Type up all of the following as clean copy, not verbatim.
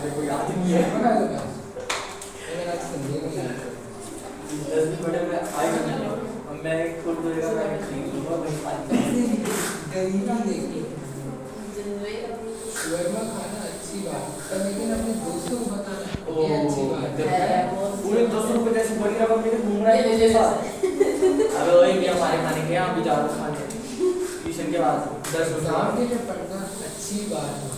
कोई याद नहीं है। मैं खुद बोलेगा मैं खरीद लूंगा शर्मा खाना अच्छी बात है, लेकिन अपने दोस्तों को बताना ये अच्छी बात है। पूरे 200 रुपये जैसे बोली रहा मेरे घूम रहा है मेरे साथ। अबे वही भी हमारे खाने के यहाँ भी जा रहा खाने ट्यूशन के बाद 10 एग्जाम रुपये के लिए पढ़ना अच्छी बात है,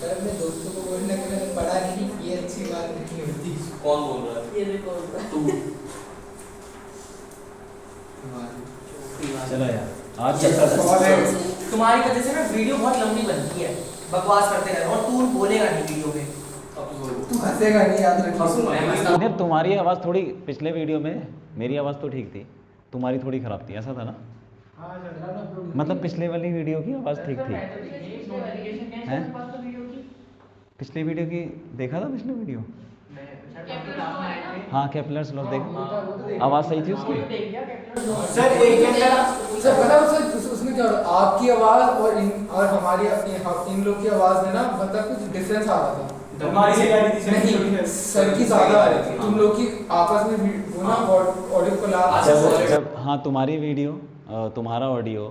पर अपने दोस्तों को बोलने के लिए पढ़ा नहीं, ये अच्छी बात नहीं होती। कौन बोल रहा है? ये देखो तू। चलो यार आज तुम्हारी वजह से ना वीडियो बहुत लंबी बनती है, बकवास करते रहे और तू बोलेगा नहीं वीडियो में। तू हंसेगा नहीं, याद रख। नहीं, तुम्हारी आवाज़ थोड़ी पिछले वीडियो में मेरी आवाज़ तो ठीक थी, तुम्हारी थोड़ी ख़राब थी, ऐसा था ना? मतलब पिछले वाली वीडियो की आवाज़ ठीक थी हैं? पिछली वीडियो की देखा था पिछली वीडियो? हाँ कैपलर्स लोग देखा, आवाज़ सही थी उसकी? सर सर पता है उसमें क्या होता, आपकी आवाज़ और हमारी इन लोग की आवाज़ में ना मतलब कुछ डिफरेंस आ रहा था। हमारी सही आ रही थी नहीं, सर की ज़्यादा आ रही थी, तुम लोग की आपस में वो ना ऑडियो कोलाब। जब हाँ तुम्हारी वीडियो तुम्हारा ऑडियो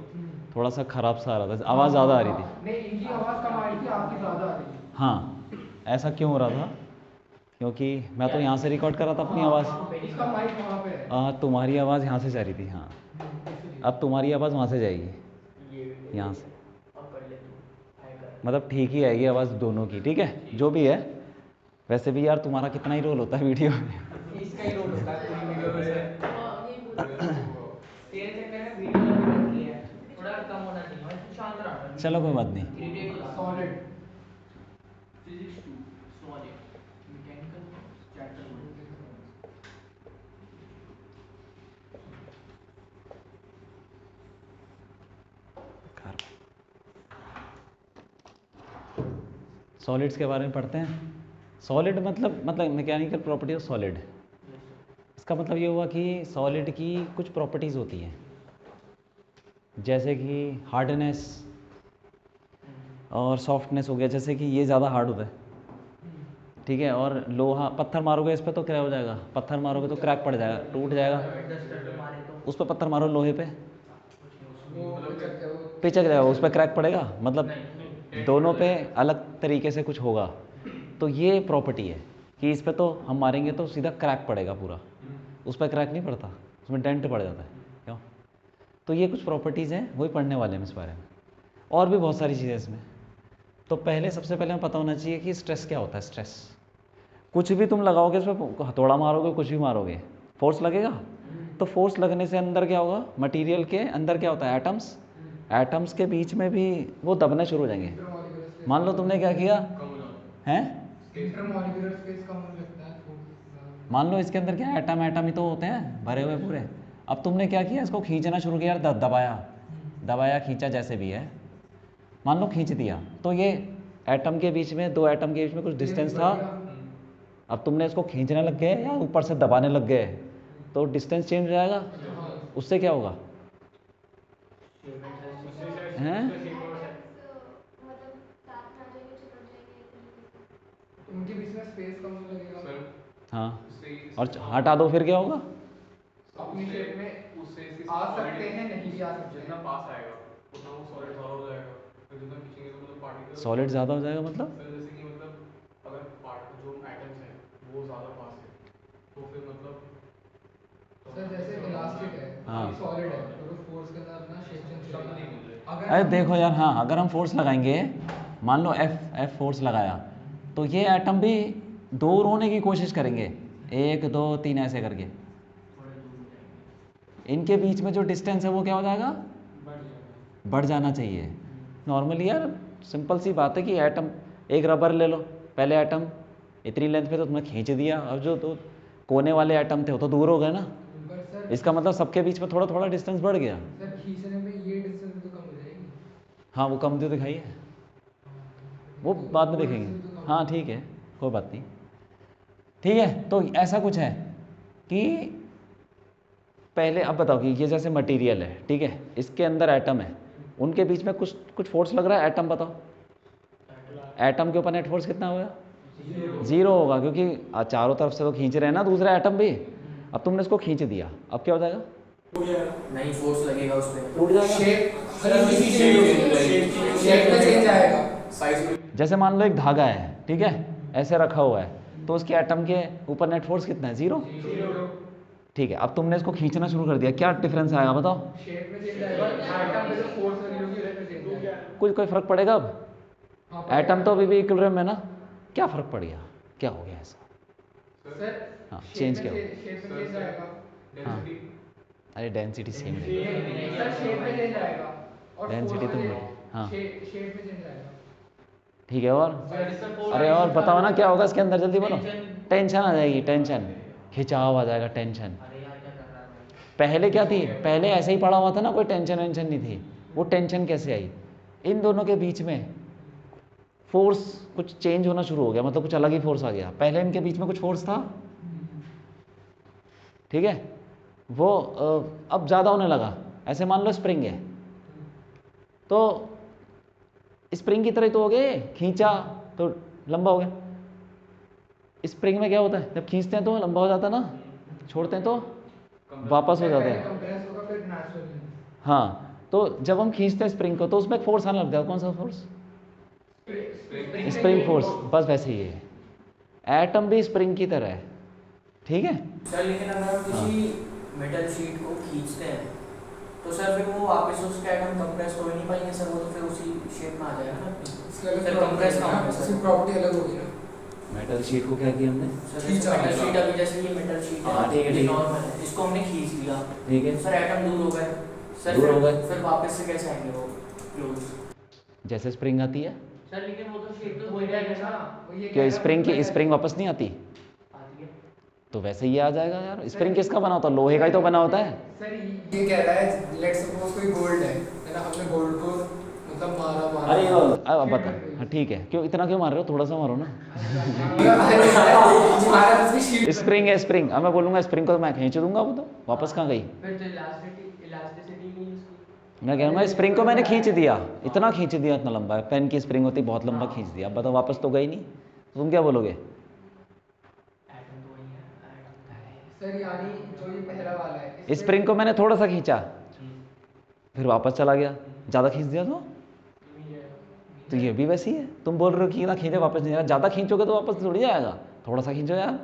थोड़ा सा ख़राब सा आ रहा था, आवाज़ ज़्यादा आ रही थी। नहीं, इनकी आवाज़ कम आ रही थी, आपकी ज़्यादा आ रही थी। हाँ ऐसा क्यों हो रहा था? क्योंकि मैं तो यहाँ से रिकॉर्ड कर रहा था अपनी आवाज़, इसका माइक वहाँ पे है। तुम्हारी आवाज़ यहाँ से जा रही थी। हाँ अब तुम्हारी आवाज़ वहाँ से जाएगी, यहाँ से, मतलब ठीक ही आएगी आवाज़ दोनों की, ठीक है जो भी है। वैसे भी यार तुम्हारा कितना ही रोल होता है वीडियो में। इसका ही रोल होता है पूरी वीडियो में से। तेरे चक्कर में वीडियो लंबी बनती है, थोड़ा कम होना चाहिए और शांत रहना। चलो कोई बात नहीं। Solid physics 2 solid mechanical chapter 1। Solids के बारे में पढ़ते हैं। सॉलिड मतलब मैकेनिकल प्रॉपर्टी ऑफ सॉलिड। इसका मतलब ये हुआ कि सॉलिड की कुछ प्रॉपर्टीज़ होती हैं, जैसे कि हार्डनेस और सॉफ्टनेस हो गया। जैसे कि ये ज़्यादा हार्ड होता है, ठीक है, और लोहा पत्थर मारोगे इस पर तो क्या हो जाएगा, पत्थर मारोगे तो क्रैक पड़ जाएगा, टूट जाएगा। उस पर पत्थर मारो लोहे पे, पिचक जाएगा, उस पर क्रैक पड़ेगा। मतलब दोनों पे अलग तरीके से कुछ होगा। तो ये प्रॉपर्टी है कि इस पर तो हम मारेंगे तो सीधा क्रैक पड़ेगा पूरा, उस पर क्रैक नहीं पड़ता, उसमें डेंट पड़ जाता है। क्यों? तो ये कुछ प्रॉपर्टीज़ हैं, वही पढ़ने वाले हैं इस बारे में। और भी बहुत सारी चीज़ें इसमें। तो सबसे पहले हमें पता होना चाहिए कि स्ट्रेस क्या होता है। स्ट्रेस कुछ भी तुम लगाओगे, इस पर हथौड़ा मारोगे, कुछ भी मारोगे, फोर्स लगेगा। तो फोर्स लगने से अंदर क्या होगा, मटेरियल के अंदर क्या होता है, एटम्स। एटम्स के बीच में भी वो दबने शुरू हो जाएंगे। मान लो तुमने क्या किया हैं, इंटरमॉलिक्यूलर स्पेस कम होने लगता है। मान लो इसके अंदर क्या एटम ही तो होते हैं भरे हुए पूरे। अब तुमने क्या किया, इसको खींचना शुरू किया, दबाया खींचा, जैसे भी है, मान लो खींच दिया, तो ये एटम के बीच में, दो एटम के बीच में कुछ डिस्टेंस था। अब तुमने इसको खींचने लग गए या ऊपर से दबाने लग गए, तो डिस्टेंस चेंज हो जाएगा। उससे क्या होगा हैं? उनके बीच में स्पेस कम होने लगेगा। हाँ, और हटा दो फिर क्या होगा, अपनी शेप में आ सकते हैं, नहीं भी आ सकते। जितना पास आएगा उतना वो सॉलिड ज़्यादा हो जाएगा, फिर जितना खींचेंगे तो मतलब पार्टिकल सॉलिड ज़्यादा हो जाएगा। मतलब सर जैसे कि मतलब अगर जो एटम्स हैं वो ज़्यादा पास है तो फिर मतलब सर जैसे इलास्टिक है, हाँ। सॉलिड है, तो फोर्स के अंदर अपना शेप चेंज शब्द करेगा। नहीं मिल रहे। अरे देखो यार, हाँ अगर हम फोर्स लगाएंगे, मान लो एफ फोर्स लगाया, तो ये एटम भी दूर होने की कोशिश करेंगे, 1 2 3 ऐसे करके। इनके बीच में जो डिस्टेंस है वो क्या हो जाएगा, बढ़ जाना चाहिए। नॉर्मली यार सिंपल सी बात है कि एटम, एक रबर ले लो, पहले एटम इतनी लेंथ पे तो तुमने खींच दिया, अब जो तो कोने वाले एटम थे वो तो दूर हो गए ना। इसका मतलब सबके बीच में थोड़ा थोड़ा डिस्टेंस बढ़ गया। सर खींचने में ये डिस्टेंस भी तो कम हो जाएगी। हाँ वो कम तो दिखाई है, वो बाद में देखेंगे। हाँ ठीक है, कोई बात नहीं, ठीक है। तो ऐसा कुछ है कि पहले अब बताओ कि ये जैसे मटेरियल है, ठीक है, इसके अंदर एटम है, उनके बीच में कुछ फोर्स लग रहा है, एटम बताओ एटम के ऊपर नेट फोर्स कितना होगा? 0 होगा, क्योंकि चारों तरफ से तो खींच रहे हैं ना दूसरा एटम भी। अब तुमने इसको खींच दिया, अब क्या हो जाएगा? नहीं फोर्स लगेगा उस पे, टूट जाएगा। शेप में चेंज आएगा। साइज में। जैसे मान लो एक धागा है, ठीक है, ऐसे रखा हुआ है, तो उसके एटम के ऊपर नेट फोर्स कितना है? 0। ठीक है, अब तुमने इसको खींचना शुरू कर दिया, क्या डिफरेंस आएगा बताओ? शेप में चेंज आएगा, एटम पे जो फोर्स लगी होगी उसमें चेंज आएगा। कोई फर्क पड़ेगा अब? एटम तो अभी भी इक्विलिब्रियम है ना, क्या फर्क पड़ गया? क्या हो गया ऐसा? सर हाँ, चेंज क्या हो? शेप में चेंज आएगा। डेंसिटी अरे डेंसिटी सेम है। सर शेप में चेंज आएगा और डेंसिटी force तुम में बोलो। हाँ शेप में चेंज आएगा। ठीक है, और अरे और बताओ ना क्या होगा इसके अंदर, जल्दी बोलो। टेंशन आ जाएगी, टेंशन, खिंचाव आ जाएगा, टेंशन। अरे यार क्या कर रहा है भाई? पहले क्या थी? पहले ऐसे ही पड़ा हुआ था ना, कोई टेंशन वेंशन नहीं थी। वो टेंशन कैसे आई? इन दोनों के बीच में फोर्स कुछ चेंज होना शुरू हो गया, मतलब कुछ अलग ही फोर्स आ गया। पहले इनके बीच में कुछ फोर्स था, ठीक है, वो अब ज़्यादा होने लगा। ऐसे मान लो स्प्रिंग है, तो स्प्रिंग की तरह ही तो हो गए, खींचा तो लंबा हो गया। स्प्रिंग में क्या होता है, जब खींचते हैं तो लंबा हो जाता है ना, छोड़ते हैं तो वापस हो जाता है। कंप्रेस होगा फिर नेचुरल। हाँ, तो जब हम खींचते हैं स्प्रिंग को तो उसमें एक फोर्स आने लग जाता है। कौन सा फोर्स? Spring force. बस वैसे ही है, एटम भी स्प्रिंग की तरह है, ठीक है। सर लेकिन अगर हम किसी मेटल शीट को खींचते हैं तो सर फिर वो वापस उसके एटम कंप्रेस हो ही नहीं पाएंगे सर, वो तो फिर उसी शेप में आ जाएगा ना। इसकी अलग फिर कंप्रेस कहाँ होगा इसकी सर? प्रॉपर्टी अलग होगी ना। मेटल शीट को क्या किया हमने? सर खींचा। मेटल शीट अभी जैसे ये मेटल शीट है, हाँ, ठीक है, ये ठीक है। नॉर्मल है, इसको हमने खींच दिया, ठीक है, सर एटम दूर हो गए सर, दूर हो फिर गए। फिर वापस से कैसे आएंगे वो क्लोज? जैसे स्प्रिंग आती है, सर लेकिन वो तो शेप तो हो ही जाएगा ना। वो ये क्यों स्प्रिंग वापस नहीं आती? आती है। तो वैसे ही आ जाएगा यार। स्प्रिंग किसका बना होता है? लोहे का ही तो बना होता है। सर ये कह रहा है, लेट्स सपोज कोई गोल्ड है ना, हमने गोल्ड को मतलब मारा अरे अब बता, हाँ ठीक है, क्यों इतना क्यों मार रहे हो? थोड़ा सा मारो ना। मारा तो उसकी शीट स्प्रिंग है, स्प्रिंग, अब मैं बोलूँगा स्प्रिंग को तो मैं खींच दूंगा, वो तो वापस कहाँ गई? फिर तो इलास्टिसिटी नहीं उसकी। मैं कहूँगा स्प्रिंग को मैंने खींच दिया, इतना खींच दिया, इतना लंबा है, पेन की स्प्रिंग होती बहुत लंबा खींच दिया, अब बताओ वापस तो गई नहीं, तो तुम क्या बोलोगे? एटम तो वही है। सर यानी जो ये पहला वाला है स्प्रिंग को मैंने थोड़ा सा खींचा, फिर वापस चला गया, ज़्यादा खींच दिया तो ये भी वैसी है। तुम बोल रहे हो कि ना खींचे वापस नहीं आएगा, ज़्यादा खींचोगे तो वापस थोड़ी जाएगा, थोड़ा सा खींचो यार,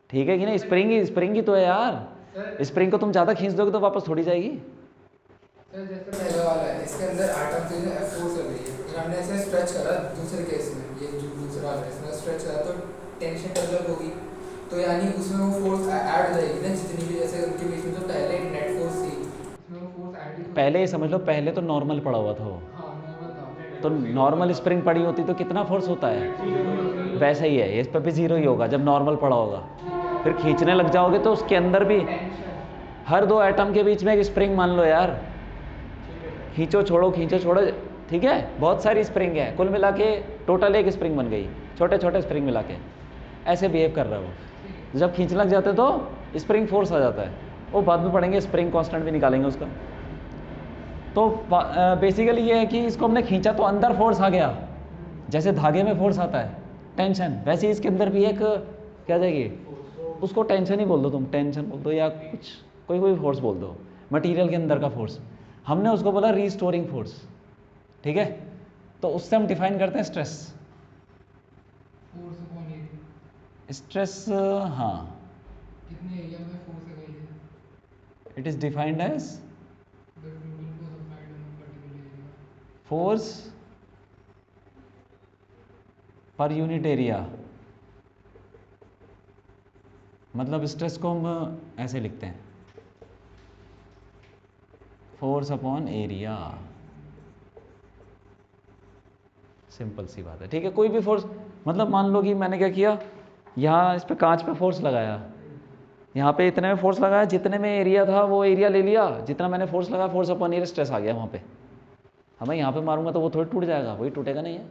ठीक है कि नहीं? स्प्रिंग ही तो है यार, स्प्रिंग को तुम ज़्यादा खींच दोगे तो वापस थोड़ी जाएगी। सर जैसे पहला वाला है, इसके अंदर एटम से जो फोर्स लग रही है, फिर हमने ऐसे स्ट्रेच करा दूसरे केस में, ये जो दूसरा वाला है इसमें स्ट्रेच करा तो टेंशन डेवलप होगी, तो यानी उसमें वो फोर्स ऐड हो जाएगी ना, जितनी भी जैसे उनके बीच में जो पहले नेट फोर्स थी उसमें वो फोर्स ऐड ही पहले ये समझ लो, पहले तो नॉर्मल पड़ा हुआ था वो, हाँ नॉर्मल था। तो नॉर्मल स्प्रिंग पड़ी होती तो कितना फोर्स होता है? वैसा ही है, इस पर भी 0 ही होगा जब नॉर्मल पड़ा होगा। फिर खींचने लग जाओगे तो उसके अंदर भी हर दो एटम के बीच में एक स्प्रिंग मान लो यार, खींचो छोड़ो, ठीक है, बहुत सारी स्प्रिंग है, कुल मिला के टोटल एक स्प्रिंग बन गई, छोटे छोटे स्प्रिंग मिला के ऐसे बिहेव कर रहा है वो। जब खींचने लग जाते तो स्प्रिंग फोर्स आ जाता है, वो बाद में पढ़ेंगे, स्प्रिंग कांस्टेंट भी निकालेंगे उसका। तो बेसिकली ये है कि इसको हमने खींचा तो अंदर फोर्स आ गया, जैसे धागे में फोर्स आता है टेंशन, वैसे ही इसके अंदर भी एक क्या जाएगी, उसको टेंशन ही बोल दो तुम, टेंशन बोल दो या कुछ कोई फोर्स बोल दो, मटेरियल के अंदर का फोर्स, हमने उसको बोला रीस्टोरिंग फोर्स, ठीक है। तो उससे हम डिफाइन करते हैं stress. Force upon area, stress, हाँ, कितने एरिया में फोर्स है गई है, it is defined as the total force applied on a particular area. Force पर यूनिट एरिया, मतलब स्ट्रेस को हम ऐसे लिखते हैं, फोर्स अपॉन एरिया, सिंपल सी बात है, ठीक है। कोई भी फोर्स, मतलब मान लो कि मैंने क्या किया, यहाँ इस पे कांच पे फोर्स लगाया, यहाँ पे इतने में फोर्स लगाया, जितने में एरिया था वो एरिया ले लिया, जितना मैंने फोर्स लगाया, फोर्स अपॉन एरिया, स्ट्रेस आ गया वहाँ पे। अब मैं यहाँ पे मारूंगा तो वो थोड़ी टूट जाएगा, वही टूटेगा नहीं है,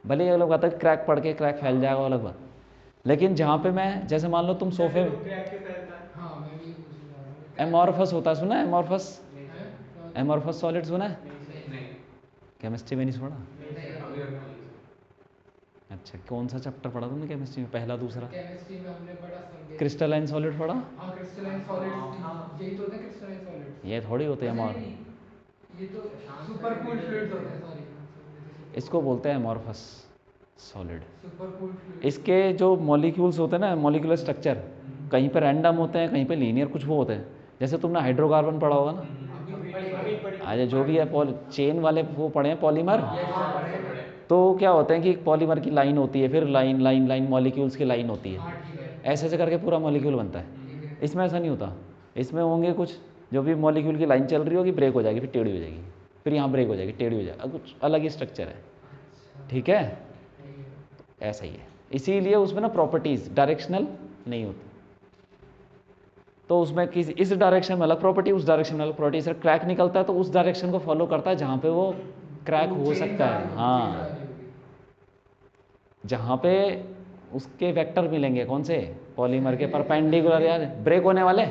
भले ही अलग बात है क्रैक पड़ के क्रैक फैल जाएगा, अलग बात। लेकिन जहाँ पे मैं, जैसे मान लो तुम सोफे में, हाँ मैं भी पूछ रहा हूँ। एमॉर्फस होता है, सुना है एमॉर्फस? है? एमॉर्फस सॉलिड सुना है? नहीं केमिस्ट्री में नहीं सुना? नहीं। अच्छा, कौन सा चैप्टर पढ़ा तुमने केमिस्ट्री में, पहला दूसरा? केमिस्ट्री में हमने पढ़ा संकेत। क्रिस्टलाइन सॉलिड पढ़ा? हाँ क्रिस्टलाइन सॉलिड्स, यही तो होते हैं क्रिस्टलाइन सॉलिड्स। ये थोड़ी होते हैं नहीं, अमॉर, नहीं, ये तो सुपर कूल फ्लूइड्स होते हैं, सॉरी। इसको बोलते हैं amorphous solid. Super cool fluids. इसके जो मॉलिक्यूल्स होते हैं ना, मॉलिक्यूलर स्ट्रक्चर कहीं पर रैंडम होते हैं, कहीं पे लीनियर कुछ वो होते हैं। जैसे तुमने हाइड्रोकार्बन पढ़ा होगा ना, आज जो भी है चेन वाले वो पढ़े हैं पॉलीमर। तो क्या होते हैं कि पॉलीमर की लाइन होती है, फिर लाइन लाइन लाइन मॉलिक्यूल्स की लाइन होती है, ऐसे ऐसे करके पूरा मॉलिक्यूल बनता है। इसमें ऐसा नहीं होता, इसमें होंगे कुछ जो भी मॉलिक्यूल की लाइन चल रही होगी, ब्रेक हो जाएगी, फिर टेढ़ी हो जाएगी, फिर यहाँ ब्रेक हो जाएगी, टेढ़ी हो जाएगी, कुछ अलग ही स्ट्रक्चर है। ठीक है, ऐसा ही है। इसीलिए उसमें ना प्रॉपर्टीज डायरेक्शनल नहीं होती, तो उसमें किसी इस डायरेक्शन में अलग प्रॉपर्टी, उस डायरेक्शन में अलग प्रॉपर्टी। सर क्रैक निकलता है तो उस डायरेक्शन को फॉलो करता है जहाँ पे वो क्रैक हो सकता है। हाँ, जहाँ पे उसके वेक्टर मिलेंगे, कौन से, पॉलीमर के परपेंडिकुलर या ब्रेक होने वाले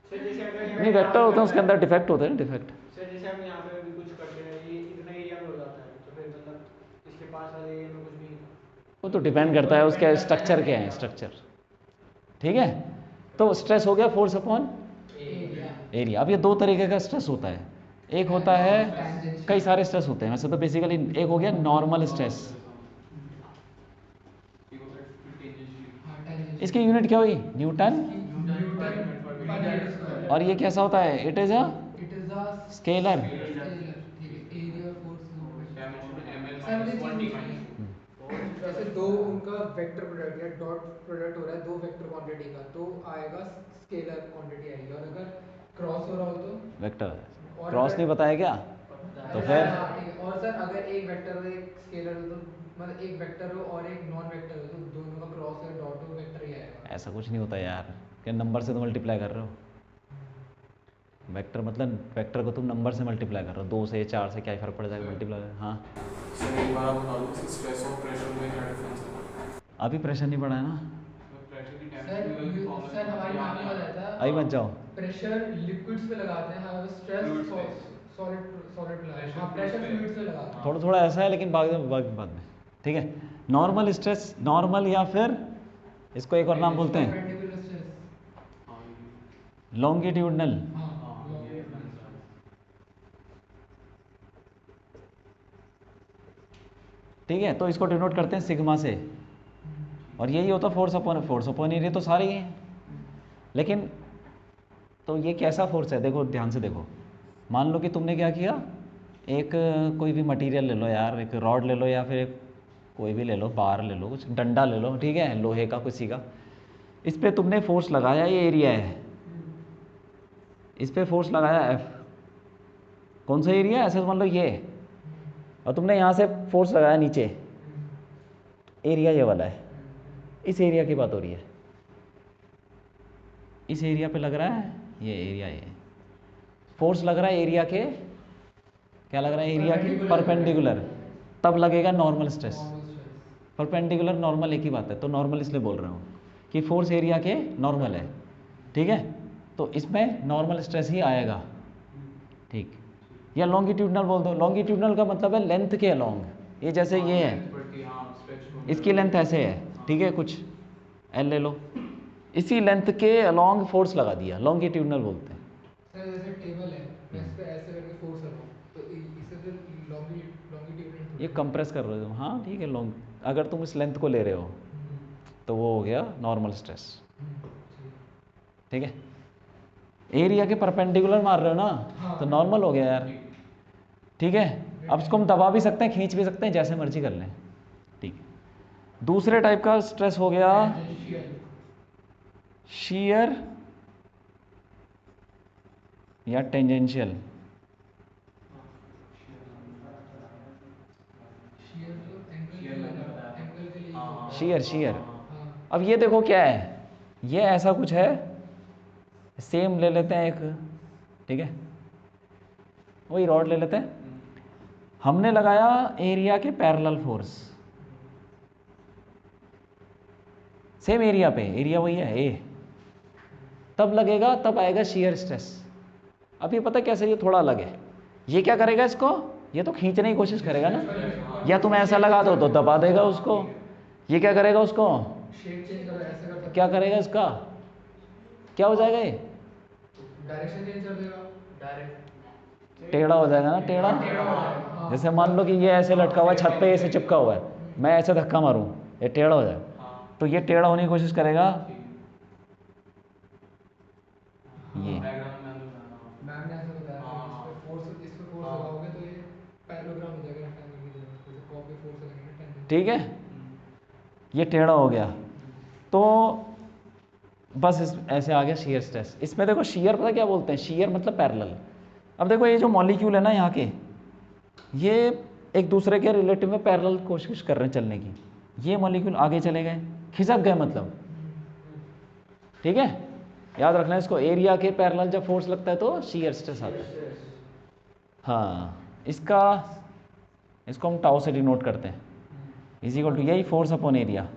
नहीं, वेक्टर होते हैं उसके अंदर, डिफेक्ट होते हैं, डिफेक्ट। सर जैसे हम यहाँ पे अभी कुछ करते हैं, ये इतना एरिया में हो जाता है, तो फिर मतलब इसके पास वाले एरिया में कुछ भी वो तो डिपेंड करता है उसके स्ट्रक्चर क्या है, स्ट्रक्चर। ठीक है, तो स्ट्रेस हो गया फोर्स अपॉन एरिया। अब ये दो तरीके का स्ट्रेस होता है, एक होता है, कई सारे स्ट्रेस होते हैं वैसे तो बेसिकली, एक हो गया नॉर्मल स्ट्रेस, इसकी यूनिट क्या हुई, न्यूटन। और ये कैसा होता है, इट इज अ स्केलर। जैसे दो उनका वेक्टर प्रोडक्ट या डॉट प्रोडक्ट हो रहा है दो वेक्टर क्वांटिटी का, तो आएगा स्केलर क्वांटिटी आएगी। और अगर क्रॉस हो रहा हो तो वेक्टर। और क्रॉस अगर- नहीं बताया क्या, तो फिर हाँ, ठीक है। और सर अगर एक वेक्टर हो एक स्केलर हो, तो मतलब एक वेक्टर हो और एक नॉन वेक्टर हो, तो दोनों का क्रॉस या डॉट हो, वेक्टर ही आएगा। ऐसा कुछ नहीं होता यार, कि नंबर से तो मल्टीप्लाई कर रहे हो। वेक्टर मतलब वेक्टर को तुम नंबर से मल्टीप्लाई कर रहे हो, 2 से 4 से क्या ही फर्क पड़ जाएगा मल्टीप्लाई। हाँ, सर एक बार आप बता दो कि स्ट्रेस और प्रेशर में क्या डिफरेंस है? अभी प्रेशर नहीं बढ़ा है ना, प्रेशर की सर हमारी मैम ने बताया था, अभी मत जाओ। प्रेशर लिक्विड्स पे लगाते हैं, हाँ स्ट्रेस Fluids पे। सॉलिड सॉलिड पे लगाते हैं। हाँ, Pressure प्रेशर fluids पे। फ्लूइड्स पे लगाते हैं। थोड़ा थोड़ा ऐसा है, लेकिन बाद में। ठीक है, नॉर्मल स्ट्रेस, नॉर्मल या फिर इसको एक और नाम बोलते हैं Perpendicular stress। लॉन्गिट्यूडनल। हाँ, ठीक है, तो इसको डिनोट करते हैं सिग्मा से, और यही होता फोर्स अपॉन एरिया, तो सारे ही हैं। लेकिन तो ये कैसा फोर्स है, देखो ध्यान से देखो। मान लो कि तुमने क्या किया, एक कोई भी मटेरियल ले लो यार, एक रॉड ले लो या फिर कोई भी ले लो, बार ले लो, कुछ डंडा ले लो, ठीक है, लोहे का किसी का, इस पर तुमने फोर्स लगाया, ये एरिया है, इस पर फोर्स लगाया F, कौन सा एरिया, ऐसे मान लो ये, और तुमने यहाँ से फोर्स लगाया नीचे, एरिया ये वाला है, इस एरिया की बात हो रही है, इस एरिया पे लग रहा है, ये एरिया, ये फोर्स लग रहा है एरिया के, क्या लग रहा है, एरिया की परपेंडिकुलर, तब लगेगा नॉर्मल स्ट्रेस। परपेंडिकुलर नॉर्मल एक ही बात है, तो नॉर्मल इसलिए बोल रहा हूँ कि फोर्स एरिया के नॉर्मल है। ठीक है, तो इसमें नॉर्मल स्ट्रेस ही आएगा। ठीक, या लॉन्गिट्यूडनल बोल दो। लॉन्गिट्यूडनल का मतलब है लेंथ के अलोंग, ये जैसे ये है, इसकी लेंथ ऐसे है, ठीक है, कुछ एल ले लो, इसी लेंथ के अलोंग फोर्स लगा दिया, लॉन्गिट्यूडनल बोलते हैं। सर जैसे टेबल है, मैं इस पे ऐसे करके फोर्स कर रहा हूँ, तो इससे फिर लॉन्गिट्यूडनल ये कंप्रेस कर रहे हो, हाँ ठीक है, लॉन्ग, अगर तुम इस लेंथ को ले रहे हो तो वो हो गया नॉर्मल स्ट्रेस। ठीक है, एरिया के परपेंडिकुलर मार रहे हो ना, तो नॉर्मल हो गया यार। ठीक है, अब इसको हम दबा भी सकते हैं, खींच भी सकते हैं, जैसे मर्जी कर लें। ठीक है, दूसरे टाइप का स्ट्रेस हो गया शियर या टेंजेंशियल। शियर। अब ये देखो क्या है, ये ऐसा कुछ है, सेम ले लेते हैं एक, ठीक है, वही रॉड ले लेते हैं, हमने लगाया एरिया के पैरेलल फोर्स, सेम एरिया पे, एरिया वही है ए, तब लगेगा, तब आएगा शियर स्ट्रेस। अब ये पता कैसे, ये थोड़ा अलग है, ये क्या करेगा इसको, ये तो खींचने की कोशिश करेगा ना, या तुम ऐसा लगा दो तो दबा देगा उसको, ये क्या करेगा उसको, शेप चेंज करो, ऐसे कर सकते क्या करेगा इसका, क्या हो जाएगा ये, डायरेक्शन चेंज कर देगा, डायरेक्ट टेढ़ा हो जाएगा ना, टेढ़ा। टेढ़ा हो जाएगा, हाँ। जैसे मान लो कि ये ऐसे लटका हुआ है छत पे, ऐसे चिपका हुआ है, मैं ऐसे धक्का मारूं, ये टेढ़ा हो जाए, हाँ तो ये टेढ़ा होने की कोशिश करेगा, ये डायग्राम में अंदर जाना। मैम ने ऐसा बताया हाँ, कि इस पे फोर्स हाँ। लगाओगे तो ये पैरेललोग्राम हो जाएगा रेक्टेंगल की तरह, जैसे कॉपी फोर्स लगेगा टेंजेंट। ठीक है, ये टेढ़ा हो गया, तो बस ऐसे आ गया शीयर स्ट्रेस। इसमें देखो शीयर पता क्या बोलते हैं, शीयर मतलब पैरेलल। अब देखो ये जो मॉलिक्यूल है ना यहाँ के, ये एक दूसरे के रिलेटिव में पैरेलल कोशिश कर रहे हैं चलने की, ये मॉलिक्यूल आगे चले गए, खिसक गए मतलब, ठीक है, याद रखना इसको, एरिया के पैरेलल जब फोर्स लगता है तो शीयर स्ट्रेस आता है। हाँ, इसको हम टाउ से डिनोट करते हैं, इज इक्वल टू यही फोर्स अपॉन एरिया,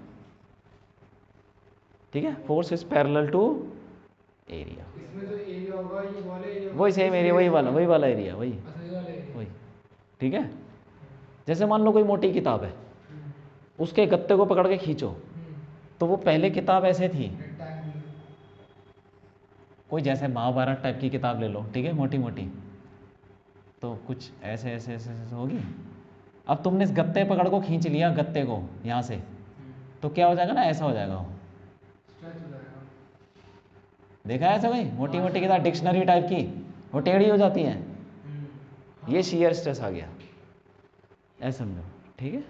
ठीक है, force is parallel to area, इसमें जो एरिया होगा ये वाला एरिया, वही सेम एरिया, वही वाला एरिया, वही अच्छा ये वाला एरिया, वही, ठीक है। जैसे मान लो कोई मोटी किताब है, उसके गत्ते को पकड़ के खींचो, तो वो पहले किताब ऐसे थी, रेक्टेंगल, कोई जैसे महाभारत टाइप की किताब ले लो, ठीक है, मोटी मोटी, तो कुछ ऐसे ऐसे ऐसे ऐसे होगी। अब तुमने इस गत्ते पकड़ को खींच लिया, गत्ते को यहाँ से, तो क्या हो जाएगा ना, ऐसा हो जाएगा वो, स्ट्रेच हो जाएगा। देखा है ऐसा भाई, मोटी मोटी किताब डिक्शनरी टाइप की, वो टेढ़ी हो जाती हैं, ये शीयर स्ट्रेस आ गया, ऐसा समझो, ठीक है।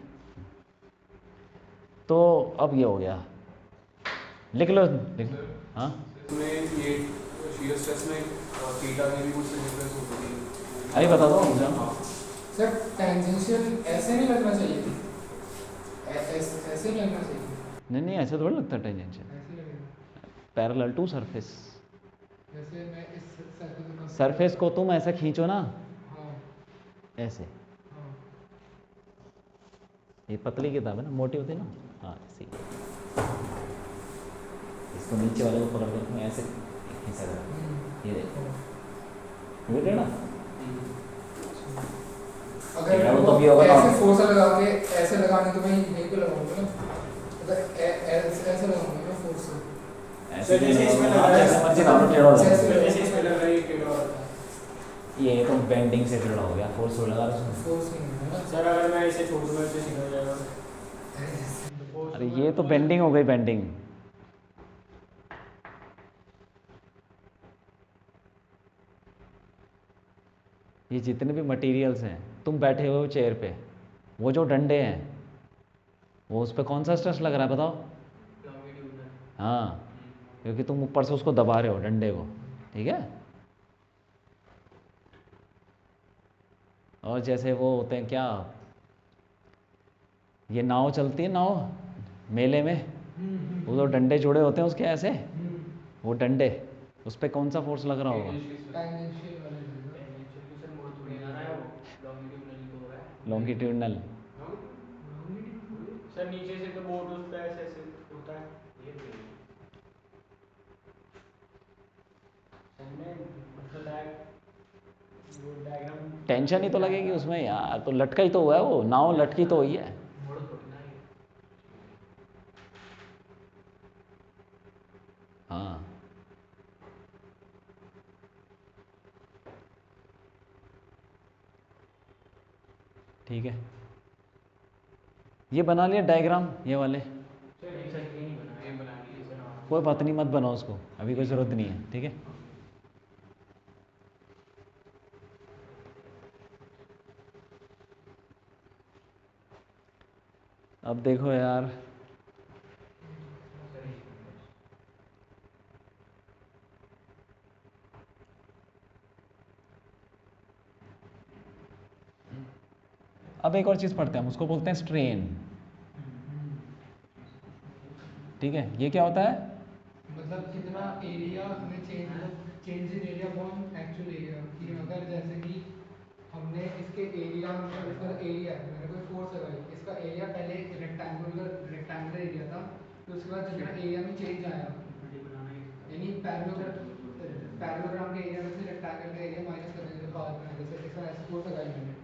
तो अब ये हो गया, लिख लो, लिख लो, हाँ। इसमें ये शीयर स्ट्रेस में थीटा में भी कुछ डिफरेंस होती है। अभी बता दो मुझे। सर टेंजेंशियल ऐसे नहीं लगना चाहिए थी, ऐसे नहीं लगना चाहिए, नहीं नहीं, ऐसे थोड़ा लगता है टेंजेंशियल, ऐसे लगेगा। पैरेलल टू सरफेस, जैसे मैं इस सरफेस को तुम ऐसा खींचो ना, हाँ ऐसे, हाँ, ये पतली किताब है ना, मोटी होती है ना, हाँ ऐसे ही। इसको नीचे वाले को पकड़ के तुम ऐसे खींचा करो, ये देखो, ये टेढ़ा, टेढ़ा अगर तो भी होगा ना। ऐसे फोर्स लगा के ऐसे लगाने तो मैं यहीं पे लगाऊंगा ना, मतलब ऐसे लगाऊंगा ना फोर्स से, ऐसे भी जैसे इसमें लगाओ, लगा है, जैसे मर्जी लगाओ, टेढ़ा हो जाएगा। जैसे इसमें लग रहा है ये टेढ़ा होता है। ये तो बेंडिंग से टेढ़ा हो गया, फोर्स लगा रहा है उसमें। फोर्स नहीं है ना सर अगर मैं इसे छोड़ दूंगा तो सीधा हो जाएगा। अरे ये तो बेंडिंग हो गई, बेंडिंग। ये जितने भी मटेरियल्स हैं, तुम बैठे हुए हो चेयर पे, वो जो डंडे हैं, वो उस पर कौन सा स्ट्रेस लग रहा है बताओ? हाँ, क्योंकि तुम ऊपर से उसको दबा रहे हो डंडे को, ठीक है। और जैसे वो होते हैं क्या, ये नाव चलती है, नाव मेले में, वो जो डंडे जुड़े होते हैं उसके ऐसे, वो डंडे, उस पर कौन सा फोर्स लग रहा होगा? टेंजेंशियल वाले जो लॉन्गिट्यूडनल। सर नीचे से तो बोर्ड उस पे ऐसे ऐसे होता है, ये वो डायग्राम टेंशन ही तो लगेगी उसमें यार, तो लटका ही तो हुआ है वो, नाव लटकी तो हुई है। हाँ, ठीक है, ये बना लिया डायग्राम, ये वाले, कोई बात नहीं, मत बनाओ उसको, अभी कोई ज़रूरत नहीं है, ठीक है। अब देखो यार, अब एक और चीज़ पढ़ते हैं हम, उसको बोलते हैं स्ट्रेन, ठीक है। ये क्या होता है? मतलब कितना एरिया में change in area from actual area, कि अगर जैसे कि हमने इसके एरिया में, इसका एरिया है, मैंने कोई फोर्स लगाई, इसका एरिया पहले रेक्टेंगुलर एरिया था, तो उसके बाद जितना एरिया में चेंज आया, यानी पैरेललोग्राम के एरिया में से रेक्टेंगल का एरिया माइनस करने के बाद में, जैसे इसका ऐसे फोर्स लगाई मैंने,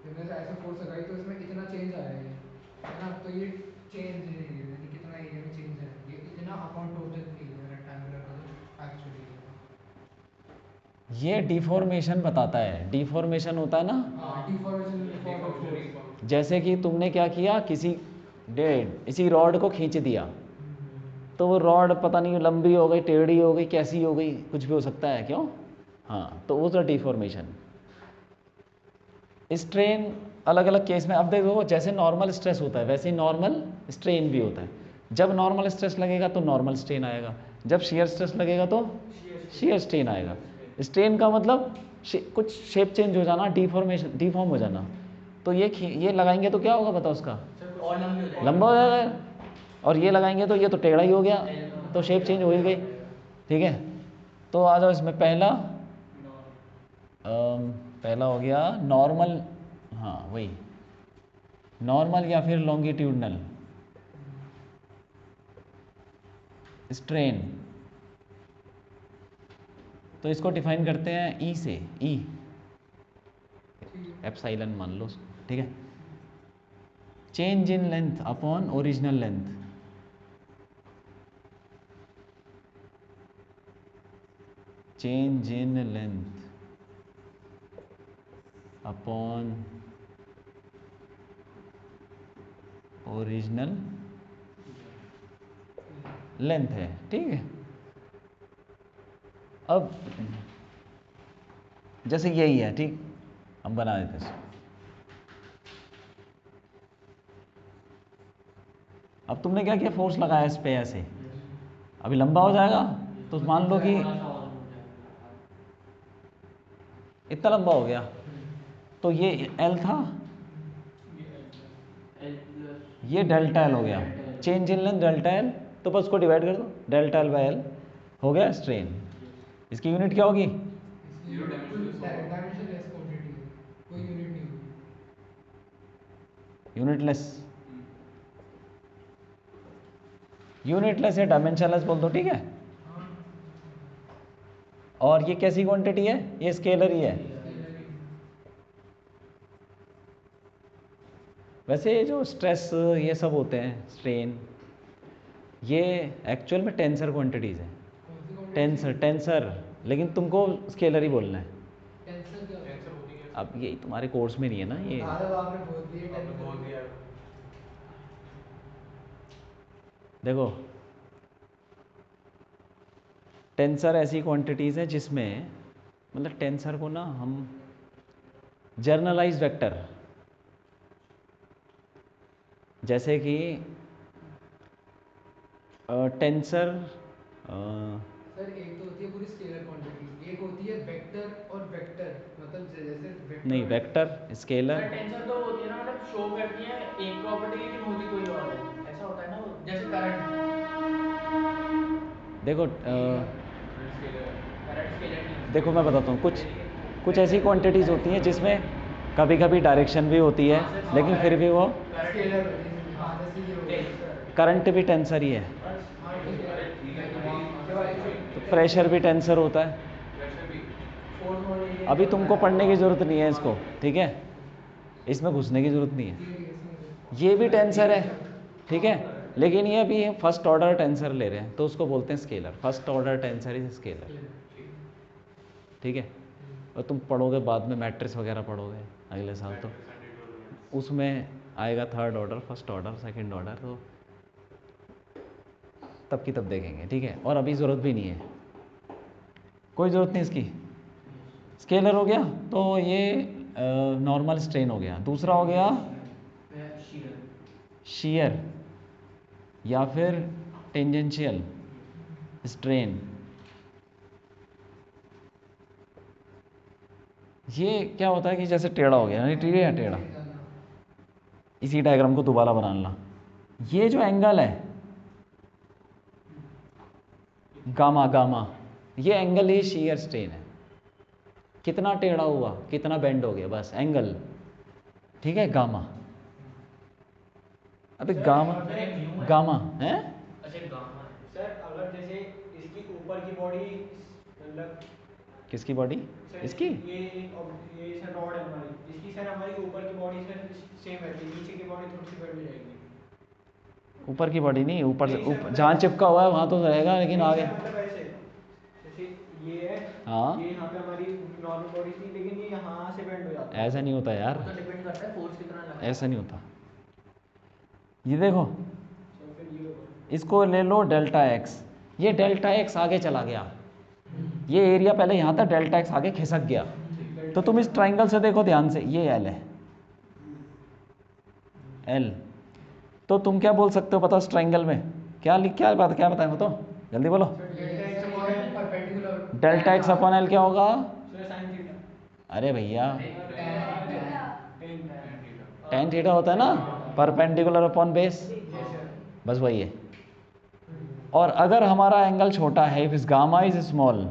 जब मैंने ऐसे फोर्स लगाई तो इसमें इतना चेंज आ रहा है ना, तो ये चेंज है, यानी कितना एरिया में चेंज है, ये इतना अपॉन टोटल एरिया रेक्टेंगुलर का जो एक्चुअली है। ये डिफॉर्मेशन बताता है, डिफॉर्मेशन होता है ना, हाँ, डिफॉर्मेशन फॉर्म ऑफ फोर्स। जैसे कि तुमने क्या किया, इसी रॉड को खींच दिया, तो वो रॉड पता नहीं लंबी हो गई, टेढ़ी हो गई, कैसी हो गई, कुछ भी हो सकता है, क्यों? हाँ, तो वो तो डिफॉर्मेशन। स्ट्रेन अलग अलग केस में, अब देखो जैसे नॉर्मल स्ट्रेस होता है वैसे ही नॉर्मल स्ट्रेन भी होता है। जब नॉर्मल स्ट्रेस लगेगा तो नॉर्मल स्ट्रेन आएगा, जब शियर स्ट्रेस लगेगा तो शियर स्ट्रेन आएगा। स्ट्रेन का मतलब कुछ शेप चेंज हो जाना, डिफॉर्म हो जाना। तो ये लगाएंगे तो क्या होगा पता उसका, और लंबी हो जाएगी, लंबा हो जाएगा, और ये लगाएंगे तो ये तो टेढ़ा ही हो गया, तो शेप चेंज हो ही गई। ठीक है, तो आ जाओ इसमें पहला हो गया नॉर्मल, हाँ वही नॉर्मल या फिर लॉन्गिट्यूडनल स्ट्रेन। तो इसको डिफाइन करते हैं ई से, ई एप्सिलॉन मान लो उसको, ठीक है। Change in length upon original length, change in length upon original length है, ठीक है। अब जैसे यही है, ठीक, हम बना देते हैं इसको। अब तुमने क्या किया, फोर्स लगाया इस पे ऐसे, अभी लंबा हो जाएगा, तो मान लो कि थोड़ा सा और हो जाएगा। इतना लंबा हो गया, तो ये एल था, L plus ये डेल्टा एल हो गया, change in length delta L, तो बस उसको डिवाइड कर दो, डेल्टा एल बाय एल हो गया स्ट्रेन। इसकी यूनिट क्या होगी, Zero dimensionless होगा। डायमेंशनलेस क्वांटिटी है, कोई यूनिट नहीं होगी। यूनिटलेस, यूनिटलेस या डायमेंशनलेस बोल दो, ठीक है। हाँ, और ये कैसी क्वांटिटी है, ये स्केलर ही है। स्केलर ही। वैसे ये जो स्ट्रेस ये सब होते हैं, स्ट्रेन, ये एक्चुअल में टेंसर क्वांटिटीज़ हैं, कौन सी क्वांटिटी? टेंसर, लेकिन तुमको स्केलर ही बोलना है। टेंसर क्या होता है? टेंसर होती क्या अब ये तुम्हारे कोर्स में नहीं है ना ये, भारत आपने बोल दिया आपने टेंसर। बोल दिया है। देखो टेंसर ऐसी क्वांटिटीज़ है जिसमें, मतलब टेंसर को ना हम जर्नलाइज वेक्टर, जैसे कि टेंसर, सर एक तो होती है पूरी स्केलर क्वांटिटी, एक होती है वेक्टर और वेक्टर, मतलब जैसे वेक्टर नहीं वेक्टर सर स्केलर, टेंसर तो होती है ना, मतलब शो करती है एक प्रॉपर्टी लेकिन होती कोई और है, ऐसा होता है ना वो, जैसे करंट, देखो करंट स्केलर है। करंट स्केलर नहीं देखो मैं बताता हूँ, कुछ कुछ वेक्टर ऐसी क्वांटिटीज़ होती हैं जिसमें कभी कभी डायरेक्शन भी होती है, लेकिन फिर भी वो स्केलर होती है। हाँ, जैसे ये हो गया सर। करंट भी टेंसर ही है, बस हाँ ठीक है। अरे ठीक है, तो ये वाली भाई तो प्रेशर भी टेंसर होता है। प्रेशर भी। फोर्स वोल्टेज अभी तुमको पढ़ने की ज़रूरत नहीं है इसको, ठीक है, इसमें घुसने की ज़रूरत नहीं है। ठीक है, समझ ये भी टेंसर है, ठीक है, लेकिन ये अभी फर्स्ट ऑर्डर टेंसर ले रहे हैं, तो उसको बोलते हैं scalar, first order tensor is scalar, ठीक है। और तुम पढ़ोगे बाद में मैट्रिक्स वगैरह पढ़ोगे अगले साल, तो उसमें आएगा third order, first order, second order, तो तब की तब देखेंगे, ठीक है। और अभी ज़रूरत भी नहीं है, कोई ज़रूरत नहीं इसकी। स्केलर हो गया, तो ये नॉर्मल स्ट्रेन हो गया। दूसरा हो गया शीयर या फिर टेंजेंशियल स्ट्रेन। ये क्या होता है कि जैसे टेढ़ा हो गया, ठीक है, टेढ़ा, इसी डायग्राम को दोबारा बनाना, ये जो एंगल है गामा, गामा, ये एंगल ही शीयर स्ट्रेन है। कितना टेढ़ा हुआ, कितना बेंड हो गया, बस एंगल, ठीक है, गामा। अबे गामा, गामा है, अच्छा गामा है। सर अगर जैसे इसकी ऊपर की बॉडी मतलब किसकी बॉडी, सर, इसकी? ये सर रॉड है हमारी, इसकी सर हमारी ऊपर की बॉडी सर सेम है, नीचे की बॉडी थोड़ी सी बढ़ जाएगी। ऊपर की बॉडी नहीं, ऊपर नहीं सर, ऊपर जहाँ चिपका हुआ है वहाँ तो रहेगा, लेकिन नहीं आगे। सर, मतलब ऐसे जैसे ये है, हाँ ये यहाँ पे हमारी नॉर्मल बॉडी थी, लेकिन ये यहाँ से बेंड हो जाता है। ऐसा नहीं होता यार, वो तो डिपेंड करता है फोर्स कितना लगा है। ऐसा नहीं होता। ये देखो, तो फिर ये होगा। इसको ले लो डेल्टा एक्स, ये डेल्टा एक्स आगे चला गया, ये एरिया पहले यहाँ था, डेल्टा एक्स आगे खिसक गया। तो तुम इस ट्राइंगल से देखो ध्यान से, ये एल है, एल। तो तुम क्या बोल सकते हो पता उस ट्राइंगल में क्या क्या बताएं बताओ जल्दी बोलो। डेल्टा एक्स अपॉन एल क्या होगा? Sir sine theta. अरे भैया टेन टेन थीटा होता है ना, परपेंडिकुलर अपॉन बेस, बस वही है। और अगर हमारा एंगल छोटा है, इफ गामा इज स्मॉल,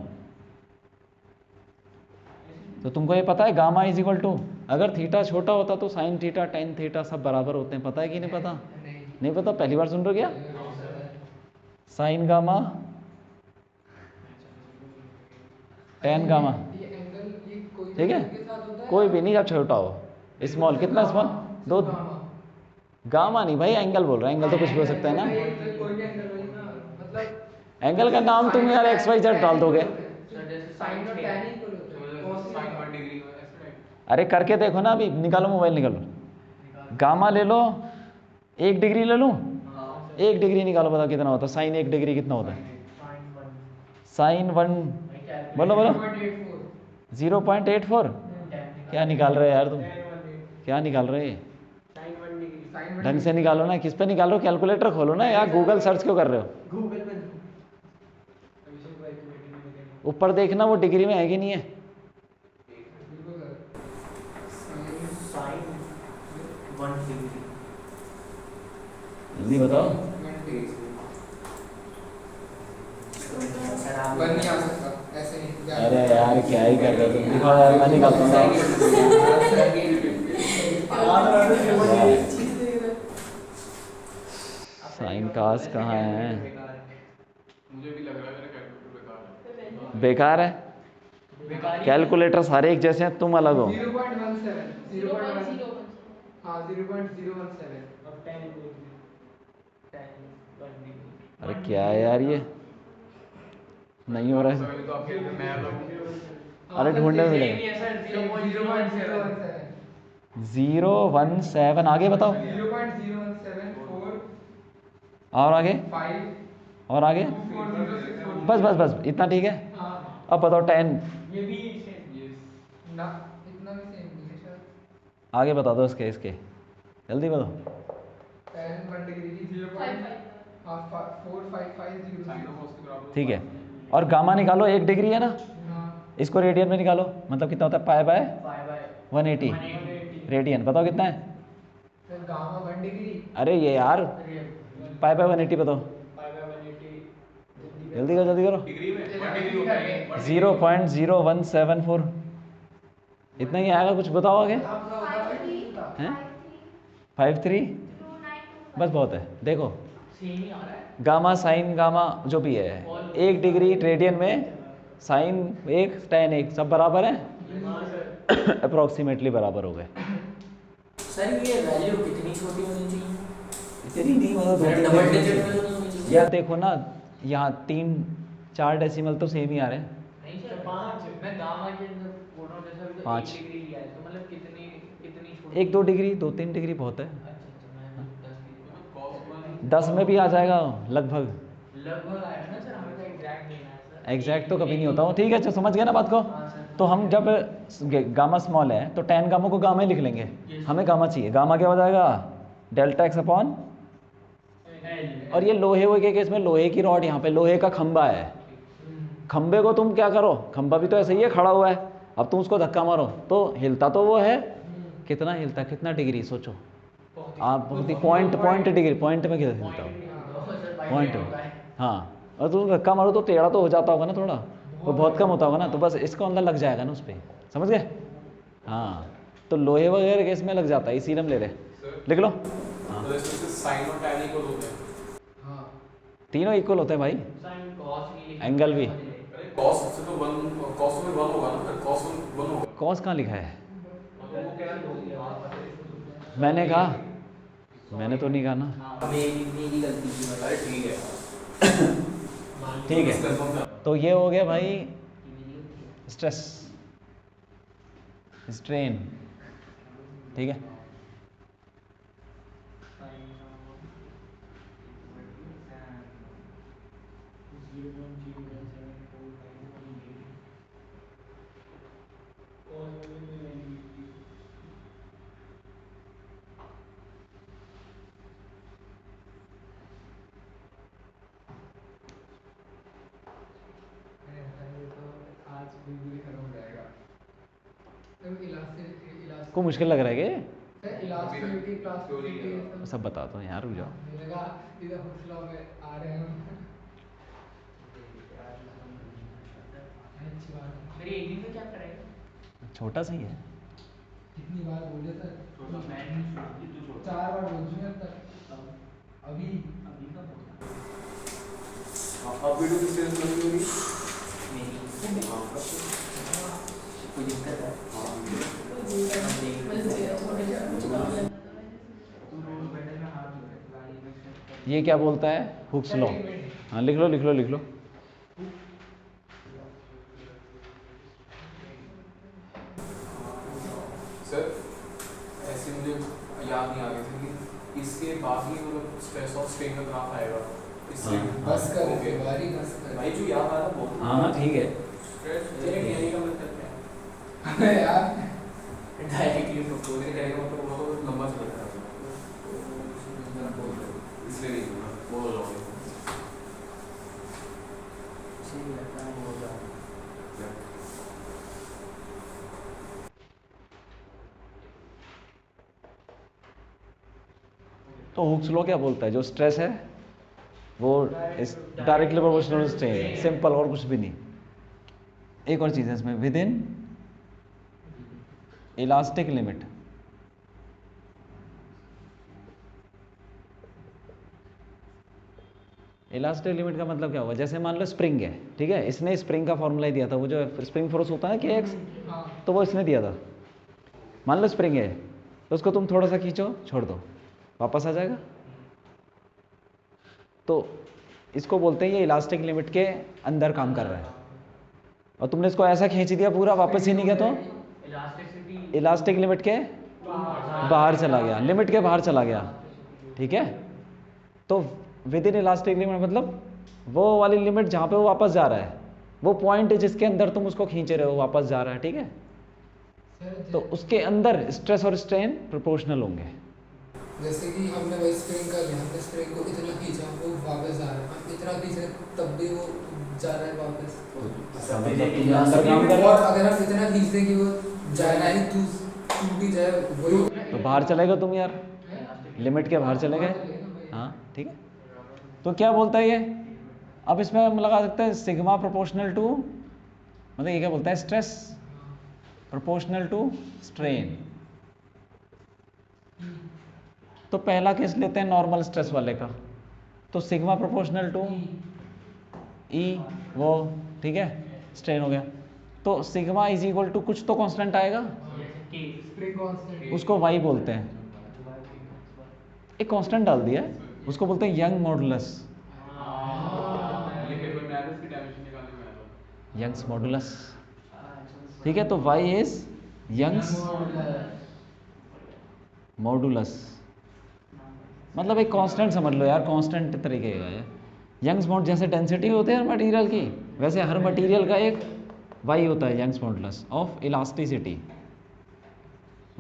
तो तुमको ये पता है गामा इज इक्वल टू, अगर थीटा छोटा होता तो साइन थीटा टेन थीटा सब बराबर होते हैं, पता है कि नहीं पता? नहीं पता, पहली बार सुन रहे हो क्या? साइन गामा टेन गामा, ठीक है, कोई भी नहीं, जब छोटा हो, स्मॉल, कितना स्मॉल, दो, गामा नहीं भाई, एंगल बोल रहा है, एंगल तो कुछ भी हो सकता है ना। एंगल का नाम तुम यार एक्स वाई जेड डाल दोगे। सर जैसे साइन तो मतलब साइन 1 डिग्री ऐसे टाइप। अरे करके देखो ना, अभी निकालो, मोबाइल निकालो, गामा ले लो, 1 डिग्री ले लूँ, 1 डिग्री निकालो, बताओ कितना होता है, साइन 1 डिग्री कितना होता है? साइन 1 बोलो बोलो 0.84। क्या निकाल रहे हो यार तुम, क्या निकाल रहे हैं? Sine 1 degree. ढंग से निकालो ना, किस पे निकाल रहे हो? कैलकुलेटर खोलो ना यार, गूगल सर्च क्यों कर रहे हो? गूगल पे ऊपर देखना वो डिग्री में है कि नहीं है। साइन 1 डिग्री जल्दी बताओ। बन नहीं आ सकता ऐसे नहीं। अरे यार क्या ही कर रहे हो तुम, दिखाओ यार, मैं निकालता हूँ। साइन कास कहाँ है? मुझे भी लग रहा है मेरा कैलकुलेटर बेकार है। बेकार है, कैलकुलेटर सारे एक जैसे हैं, तुम अलग हो। 0.17 हाँ 0.017। अब 10 अरे क्या है यार, ये नहीं हो रहा है। पहले तो आपके मैं अलग हूँ। अरे ढूंढने में मिलेगा। 0.17 आगे बताओ, 0.0174 और आगे, 5 और आगे, 4064। बस बस बस इतना ठीक है। हाँ अब बताओ 10, ये भी सेम। यस ना इतना भी सेम नहीं है शायद। आगे बता दो इसके इसके, जल्दी बताओ। tan 1 डिग्री की 0.4550। साइन ऑफ कॉस के बराबर ठीक है, और गामा निकालो, 1 डिग्री है ना, हाँ इसको रेडियन में निकालो, मतलब कितना होता है, पाई बाय 180 180 रेडियन, बताओ कितना है? तो गामा 1 डिग्री। अरे ये यार पाई बाय 180 बताओ, 180 जल्दी करो जल्दी करो। डिग्री में 1 डिग्री होता है 0.0174, इतना ही आएगा, कुछ बताओ आगे। हैं 53, बस बहुत है। देखो सेम ही आ रहा है। गामा साइन गामा जो भी है, 1 डिग्री रेडियन में, साइन 1 tan 1 सब बराबर है, हाँ सर। अप्रोक्सीमेटली बराबर हो गए। सर ये वैल्यू कितनी छोटी होनी चाहिए? इतनी नहीं, मतलब डबल डिजिट में तो होनी चाहिए। यार देखो ना, यहाँ 3-4 डेसिमल तो सेम ही आ रहे हैं। नहीं सर, 5 मैं गामा के अंदर बोल रहा हूँ, जैसे अभी तो 5 1 डिग्री लिया है, तो मतलब कितनी कितनी छोटी? 1-2 डिग्री, 2-3 डिग्री बहुत है। अच्छा मैं 10 की कॉस 10 में भी आ जाएगा लगभग, लगभग आएगा ना सर, हमें तो एग्जैक्ट लेना है सर। एग्जैक्ट तो कभी नहीं होता वो। ठीक है, अच्छा समझ गए ना बात को। हाँ सर। तो हम जब गामा स्मॉल है तो tan गामा को गामा ही लिख लेंगे, हमें गामा चाहिए। गामा क्या हो जाएगा? डेल्टा एक्स अपॉन, और ये लोहे वो के केस में लोहे की रॉड, यहाँ पे लोहे का खंबा है, खंबे को तुम क्या करो, खंबा भी तो ऐसे ही है, खड़ा हुआ है, अब तुम उसको धक्का मारो तो हिलता तो वो है, कितना हिलता, कितना डिग्री सोचो आप, बहुत ही पॉइंट डिग्री, पॉइंट में कितना हिलता हो, पॉइंट में, हाँ। और तुम धक्का मारो तो टेढ़ा तो हो जाता होगा ना थोड़ा, वो बहुत कम होता होगा ना, तो बस इसको अंदर लग जाएगा ना उस पर, समझ गए? हाँ, तो लोहे वगैरह केस में लग जाता है, इसीलिए हम ले रहे, लिख लो। हाँ, तो इसमें साइन और tan इक्वल होते हैं। हाँ तीनों इक्वल होते हैं भाई, साइन कॉस भी लिखना एंगल भी। अरे कॉस से तो 1 कॉस में 1 होगा ना, फिर कॉस 1 होगा। कॉस कहाँ लिखा है? मतलब वो कह रहे हैं मैंने कहा, मैंने तो नहीं कहा ना। मेरी गलती थी भाई। अरे ठीक है, ठीक है, तो ये हो गया भाई स्ट्रेस, स्ट्रेन, ठीक है। ये तो आज बिल्कुल ही खत्म हो जाएगा। तो को मुश्किल लग रहा है क्या? इलास्टिसिटी, थ्योरी है। प्लास्टिसिटी सब बताता हूँ यार, रुक जाओ। मुझे लगा इधर हुक्स लॉ में आ रहे हैं हम। अच्छी बात है। मेरी एक दिन में चैप्टर है छोटा सा ही है। कितनी बार बोले सर? छोटा सा। तू छोड़ 4 बार बोल चुके अब तक। अभी अभी का बोलता अब वीडियो किससे लगी होगी? मेरी हाँ, कोई दिक्कत है? हाँ। तू रोज बैठे में हाथ धो रहे गाड़ी में set कर। ये क्या बोलता है? Hooke's law. हाँ लिख लो लिख लो लिख लो। सर ऐसे मुझे याद नहीं आ रही थी कि इसके बाद ही मतलब स्ट्रेस और स्ट्रेन का ग्राफ आएगा। इससे हाँ। बस कर ओके। बारी बस कर। भाई जो याद आ रहा बहुत हाँ हाँ ठीक है। स्ट्रेस मेरे कहने का मतलब क्या है? अरे यार डायरेक्टली तो मेरे कहने का मतलब वो तो लंबा चल रहा है, इसलिए नहीं बोल रहा हूँ। सही लगता है बोल रहा हूँ। तो हुक्स लॉ क्या बोलता है? जो स्ट्रेस है वो डायरेक्टली प्रोपोर्शनल स्ट्रेन है, सिंपल, और कुछ भी नहीं। एक और चीज़ है इसमें, with in elastic limit. Elastic limit का मतलब क्या होगा? जैसे मान लो स्प्रिंग है, ठीक है, इसने स्प्रिंग का फॉर्मूला ही दिया था, वो जो स्प्रिंग फोर्स होता है कि एक्स, हाँ तो वो इसने दिया था। मान लो स्प्रिंग है, तो उसको तुम थोड़ा सा खींचो, छोड़ दो, वापस आ जाएगा। तो इसको बोलते हैं ये इलास्टिक लिमिट के अंदर काम कर रहा है। और तुमने इसको ऐसा खींच दिया पूरा, वापस ही नहीं गया, तो इलास्टिसिटी इलास्टिक लिमिट के बाहर चला गया, लिमिट के बाहर चला गया, ठीक है। तो विद इन इलास्टिक लिमिट मतलब वो वाली लिमिट जहाँ पे वो वापस जा रहा है, वो पॉइंट जिसके अंदर तुम उसको खींच रहे हो वापस जा रहा है, ठीक है। सर तो उसके अंदर स्ट्रेस और स्ट्रेन प्रोपोर्शनल होंगे। जैसे कि हमने वही स्प्रिंग कर लिया, हमने स्प्रिंग को इतना खींचा वो वापस आ रहा है, हम इतना खींच रहे तब भी वो जा रहा है वापस। अंदर काम कर रहा और है, अगर हम इतना खींच दें कि वो जाए ना ही टूट ही जाए, वही तो बाहर चलेगा तुम यार, लिमिट के बाहर चले गए। हाँ ठीक है। तो क्या बोलता है ये? अब इसमें हम लगा सकते हैं सिग्मा प्रोपोर्शनल टू, मतलब ये क्या बोलता है? Stress proportional to strain. तो पहला केस लेते हैं नॉर्मल स्ट्रेस वाले का, तो सिग्मा प्रोपोर्शनल टू ई, वो ठीक है, स्ट्रेन हो गया। तो सिग्मा इज इक्वल टू कुछ तो कांस्टेंट आएगा, स्प्रिंग कांस्टेंट। उसको वाई बोलते हैं। एक कांस्टेंट डाल दिया है, उसको बोलते हैं यंग मॉडुलस। ये पेपर में आया था, इसकी डायमेंशन निकालने में आया था। यंग्स मॉडुलस, ठीक है। तो वाई इज यंग्स मॉडुलस, मतलब एक कांस्टेंट समझ लो यार, कांस्टेंट तरीके का है। यंग्स मॉड जैसे डेंसिटी होती है हर मटेरियल की, वैसे हर मटेरियल का एक वाई होता है, यंग्स मॉडुलस ऑफ इलास्टिसिटी।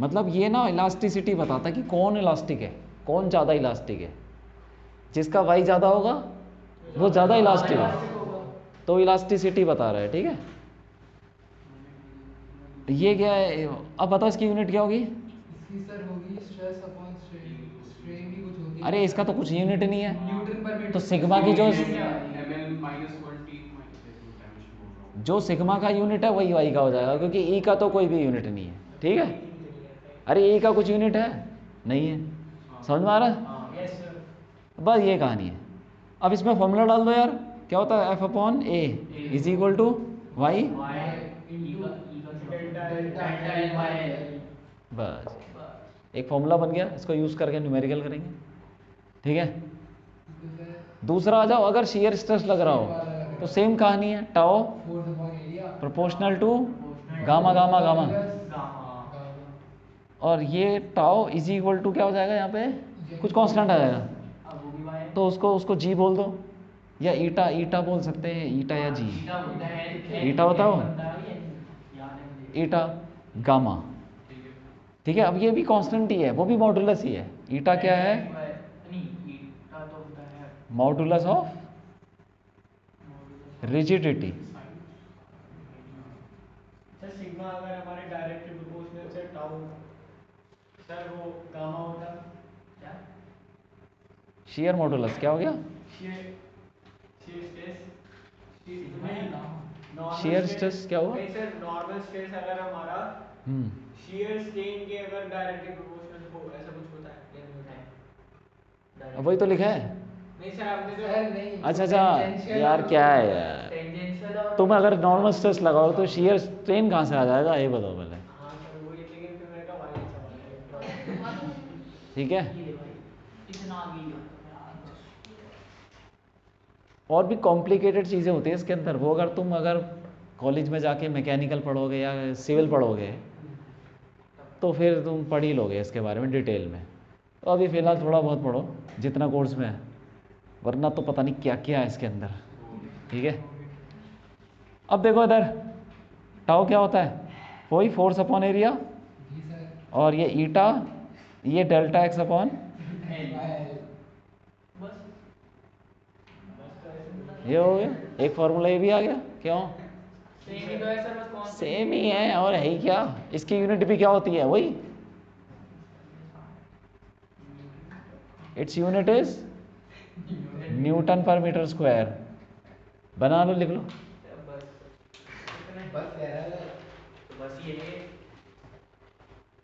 मतलब ये ना इलास्टिसिटी बताता है कि कौन इलास्टिक है, कौन ज़्यादा इलास्टिक है। जिसका वाई ज़्यादा होगा वो ज़्यादा इलास्टिक है, तो इलास्टिसिटी बता रहा है, ठीक है। ये क्या है? अब बताओ इसकी यूनिट क्या होगी? इसकी सर होगी स्ट्रेस अपॉन स्ट्रेन, स्ट्रेन की कुछ होती है। अरे इसका तो कुछ यूनिट नहीं है, न्यूटन पर मीटर। तो सिग्मा की जो ml minus 1t minus dimension बोल रहा हूँ। जो सिग्मा का यूनिट है वही वाई का हो जाएगा, क्योंकि ई का तो कोई भी यूनिट नहीं है, ठीक है। अरे ई का कुछ यूनिट है नहीं है, समझ में आ रहा है? Yes sir. बस ये कहानी है। अब इसमें फॉर्मूला डाल दो यार, क्या होता है, F upon A is equal to Y. बस एक फॉर्मूला बन गया, इसको यूज़ करके न्यूमेरिकल करेंगे, ठीक है। दूसरा आ जाओ, अगर शेयर स्ट्रेस लग रहा हो तो सेम कहानी है, tau proportional to gamma gamma gamma, और ये टाओ इज इक्वल टू क्या हो जाएगा, यहाँ पे कुछ कांस्टेंट आ जाएगा, तो उसको जी बोल दो, या ईटा ईटा बोल सकते हैं, ईटा या जी। ईटा बताओ, ईटा गामा, ठीक है। अब ये भी कांस्टेंट ही है, वो भी मॉडुलस ही है। ईटा क्या है, modulus of rigidity. Sir sigma अगर हमारे डायरेक्टली प्रोपोर्शनल से टाउ, सर वो गामा होता क्या? शेयर मॉडुलस क्या हो गया, शेयर स्ट्रेस शेयर स्ट्रेस क्या हुआ, नहीं सर, नॉर्मल स्ट्रेस अगर हमारा शेयर स्ट्रेन के अगर डायरेक्टली प्रोपोर्शनल हो, ऐसा कुछ होता है या नहीं होता है? वही तो लिखा है। नहीं सर, आपने जो अच्छा अच्छा यार, क्या है यार, टेंजेंशियल और तुम अगर नॉर्मल स्ट्रेस लगाओ तो शेयर स्ट्रेन कहाँ से आ जाएगा, ये बताओ पहले, हाँ सर वही, लेकिन फिर मैंने कहा वाई सवाल है। ठीक है। और भी कॉम्प्लिकेटेड चीज़ें होती है इसके अंदर, वो अगर कॉलेज में जाके मैकेनिकल पढ़ोगे या सिविल पढ़ोगे तो फिर तुम पढ़ ही लोगे इसके बारे में डिटेल में। तो अभी फ़िलहाल थोड़ा बहुत पढ़ो जितना कोर्स में है, वरना तो पता नहीं क्या क्या है इसके अंदर, ठीक है। अब देखो इधर, टाउ क्या होता है, वही फोर्स अपॉन एरिया, और ये ईटा, ये डेल्टा एक्स अपॉन, ये हो गया एक फार्मूला, ये भी आ गया। क्यों, सेम ही है, और है ही क्या, इसकी यूनिट भी क्या होती है, वही, इट्स यूनिट इज न्यूटन पर मीटर स्क्वायर। बना लो, लिख लो। बस ये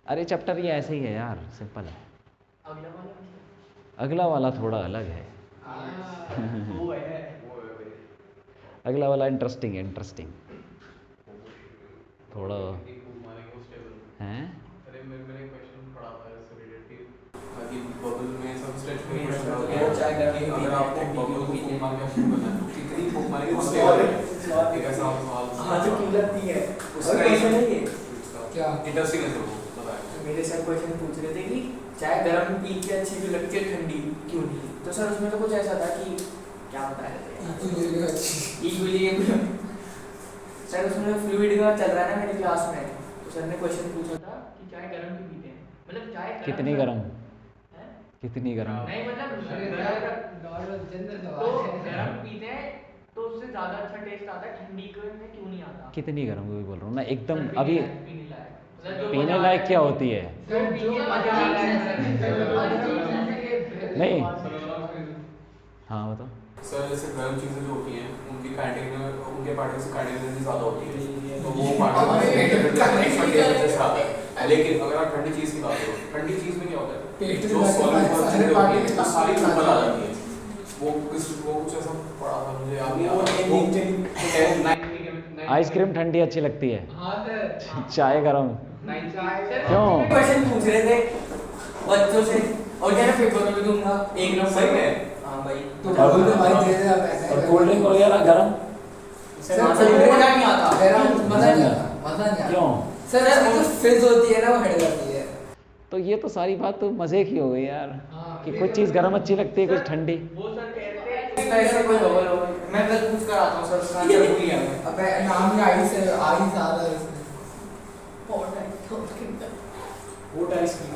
अरे चैप्टर ये ऐसे ही है यार, सिंपल है। अगला वाला थोड़ा अलग है। वो है अगला वाला इंटरेस्टिंग है, इंटरेस्टिंग थोड़ा है। अरे मैंने क्वेश्चन पढ़ा था इससे रिलेटेड कि बबल में सब स्ट्रेच में ये क्वेश्चन ये होता चाय है करके कि पीते अगर हैं, आपको ठंडी बबल को पीते हैं। फूक मारना शुरू करना है तो कितनी फूक मारेंगे उससे एक ऐसा सवाल हाँ जो की लगती है उसका उसका क्वेश्चन है ये। क्या? इंटरेस्टिंग है सर, वो बताया। मेरे सर क्वेश्चन पूछ रहे थे कि चाय गर्म पी के अच्छी भी लगती है, ठंडी क्यों नहीं, तो सर उसमें तो कुछ ऐसा था कि क्या बताया सर, उसमें फ्लूइड का चल रहा है ना मेरी क्लास में, तो सर ने क्वेश्चन पूछा था कि चाय गर्म क्यों पीते हैं, मतलब चाय कितनी गर्म, है? कितनी गर्म, नहीं मतलब तो गर्म पीते हैं तो उससे ज्यादा अच्छा टेस्ट आता है, ठंडी में क्यों नहीं आता? कितनी गर्म, वही बोल रहा हूँ मैं एकदम। सर, अभी पीने लायक मतलब जो पीने बता लायक रहे क्या हैं, होती है, जो पी के मजा आ रहा है नहीं, हाँ बताओ। सर जैसे गर्म चीज़ें जो होती हैं उनकी उनके पार्टिकल्स की काइनेटिक एनर्जी ज़्यादा होती है, तो वो पार्टिकल्स आता है। लेकिन अगर आप ठंडी चीज़ की बात करो, ठंडी चीज़ में क्या होता है, जो सॉलिड चीज़ें होती हैं वो सारी ऊपर आ जाती हैं। वो कुछ ऐसा पढ़ा था मुझे याद नहीं आता। आइसक्रीम ठंडी अच्छी लगती है, हाँ सर, चाय गर्म, क्यों? क्वेश्चन पूछ रहे थे बच्चों से और कह रहे पेपर में दूंगा एक नंबर सही है। हाँ भाई, तो बबल तो भाई दे देना पैसा। और कोल्ड ड्रिंक वगैरह गर्म, सर मजा नहीं आता, मजा नहीं आता, मजा नहीं आता। क्यों? सर इसमें जो फिज होती है ना वो हट जाती है। तो ये तो सारी बात तो मज़े की हो गई यार, कि कुछ चीज़ गर्म अच्छी लगती है, कुछ ठंडी। वो सर कहते हैं इसका ऐसे कोई बबल हो, मैं कल पूछ कर आता हूँ सर, उसका आंसर भूल गया मैं। अबे नाम ही आई से आ रहा है इसमें। वोट आइसक्रीम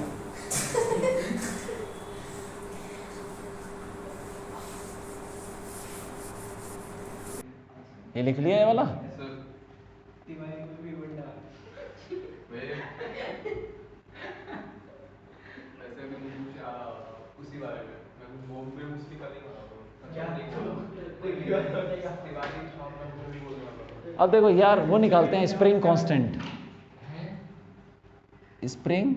ये लिख लिया है वाला, तिवारी को भी वोट डाल। वैसे भी मुझे कुछ उसी बारे में मैं वो मैं मुझसे कल ही बता दूँ क्या? तिवारी शॉप में भी बोलने वाला था। अब देखो यार, वो निकालते हैं स्प्रिंग कांस्टेंट, स्प्रिंग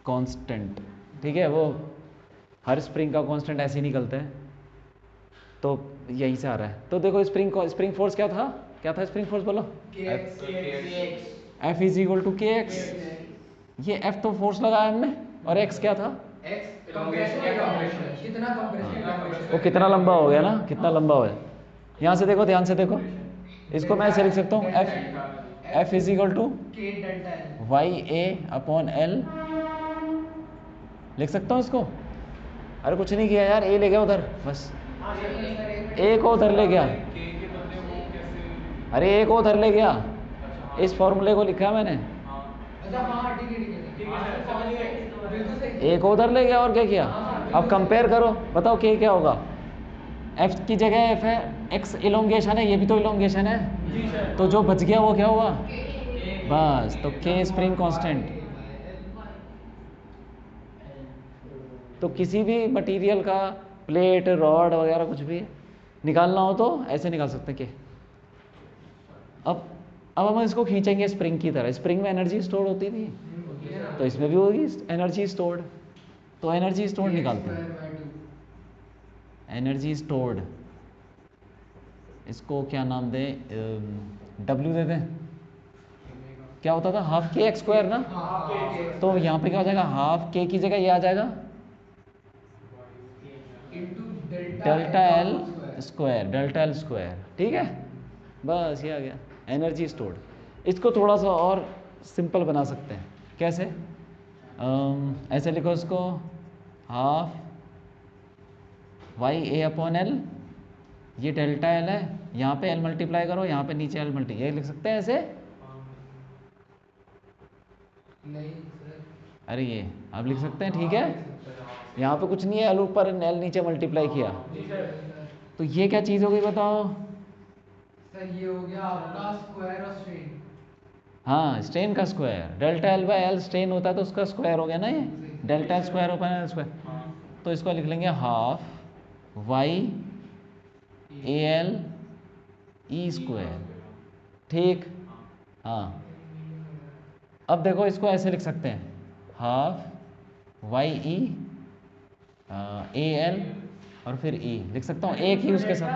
कांस्टेंट, ठीक है। वो हर स्प्रिंग का कांस्टेंट ऐसे ही निकलता है, तो यहीं से आ रहा है। तो देखो स्प्रिंग फोर्स क्या था स्प्रिंग फोर्स बोलो, F इज इक्वल टू के एक्स। ये F तो फोर्स लगाया हमने, और X क्या था, एक्स कंप्रेशन या कंप्रेशन, कितना कंप्रेशन या कंप्रेशन, वो कितना लंबा हो गया ना, कितना लंबा हो गया। यहाँ से देखो, ध्यान से देखो, इसको मैं ऐसे लिख सकता हूँ, F इज इक्वल टू के डेल्टा एल वाई ए अपॉन एल, लिख सकता हूँ इसको। अरे कुछ नहीं किया यार, ए ले गया उधर, बस ए को उधर ले गया, के बदले वो कैसे? अरे ए को उधर ले गया, इस फॉर्मूले को लिखा है मैंने, अच्छा हाँ ठीक है बिल्कुल सही। ए को उधर ले गया और क्या किया। अब कंपेयर करो, बताओ के क्या होगा, एफ की जगह एफ है, एक्स इलोंगेशन है, ये भी तो इलोंगेशन है, तो जो बच गया वो क्या होगा, बस, तो के स्प्रिंग कांस्टेंट। तो किसी भी मटेरियल का, प्लेट, रॉड वगैरह कुछ भी निकालना हो तो ऐसे निकाल सकते हैं कि अब हम इसको खींचेंगे स्प्रिंग की तरह। स्प्रिंग में एनर्जी स्टोर होती थी, तो इसमें भी होगी एनर्जी स्टोर्ड, तो एनर्जी स्टोर्ड निकालते हैं, एनर्जी स्टोर्ड, इसको क्या नाम दें, W दे दें। क्या होता था, हाफ के एक्स स्क्वायर ना, तो यहाँ पे क्या हो जाएगा, हाफ के की जगह ये आ जाएगा delta L square, delta L square, ठीक है, बस ये आ गया एनर्जी स्टोर्ड। इसको थोड़ा सा और सिंपल बना सकते हैं, कैसे, ऐसे लिखो इसको, हाफ वाई ए अपॉन एल, ये डेल्टा एल है, यहाँ पे एल मल्टीप्लाई करो, यहाँ पे नीचे एल मल्टी, ये लिख सकते हैं ऐसे, नहीं अरे ये आप लिख सकते हैं, ठीक है, यहाँ पे कुछ नहीं है, एल ऊपर एल नीचे मल्टीप्लाई किया, तो ये क्या चीज़ हो गई बताओ, सर ये हो गया आपका स्क्वायर और स्ट्रेन। हाँ, स्ट्रेन का square, delta L by L strain होता है तो उसका स्क्वायर हो गया ना, ये delta L square upon L square, तो इसको लिख लेंगे half Y A L E square, ठीक, हाँ। अब देखो इसको ऐसे लिख सकते हैं, half Y E A L और फिर ई लिख सकता हूँ, एक ही उसके साथ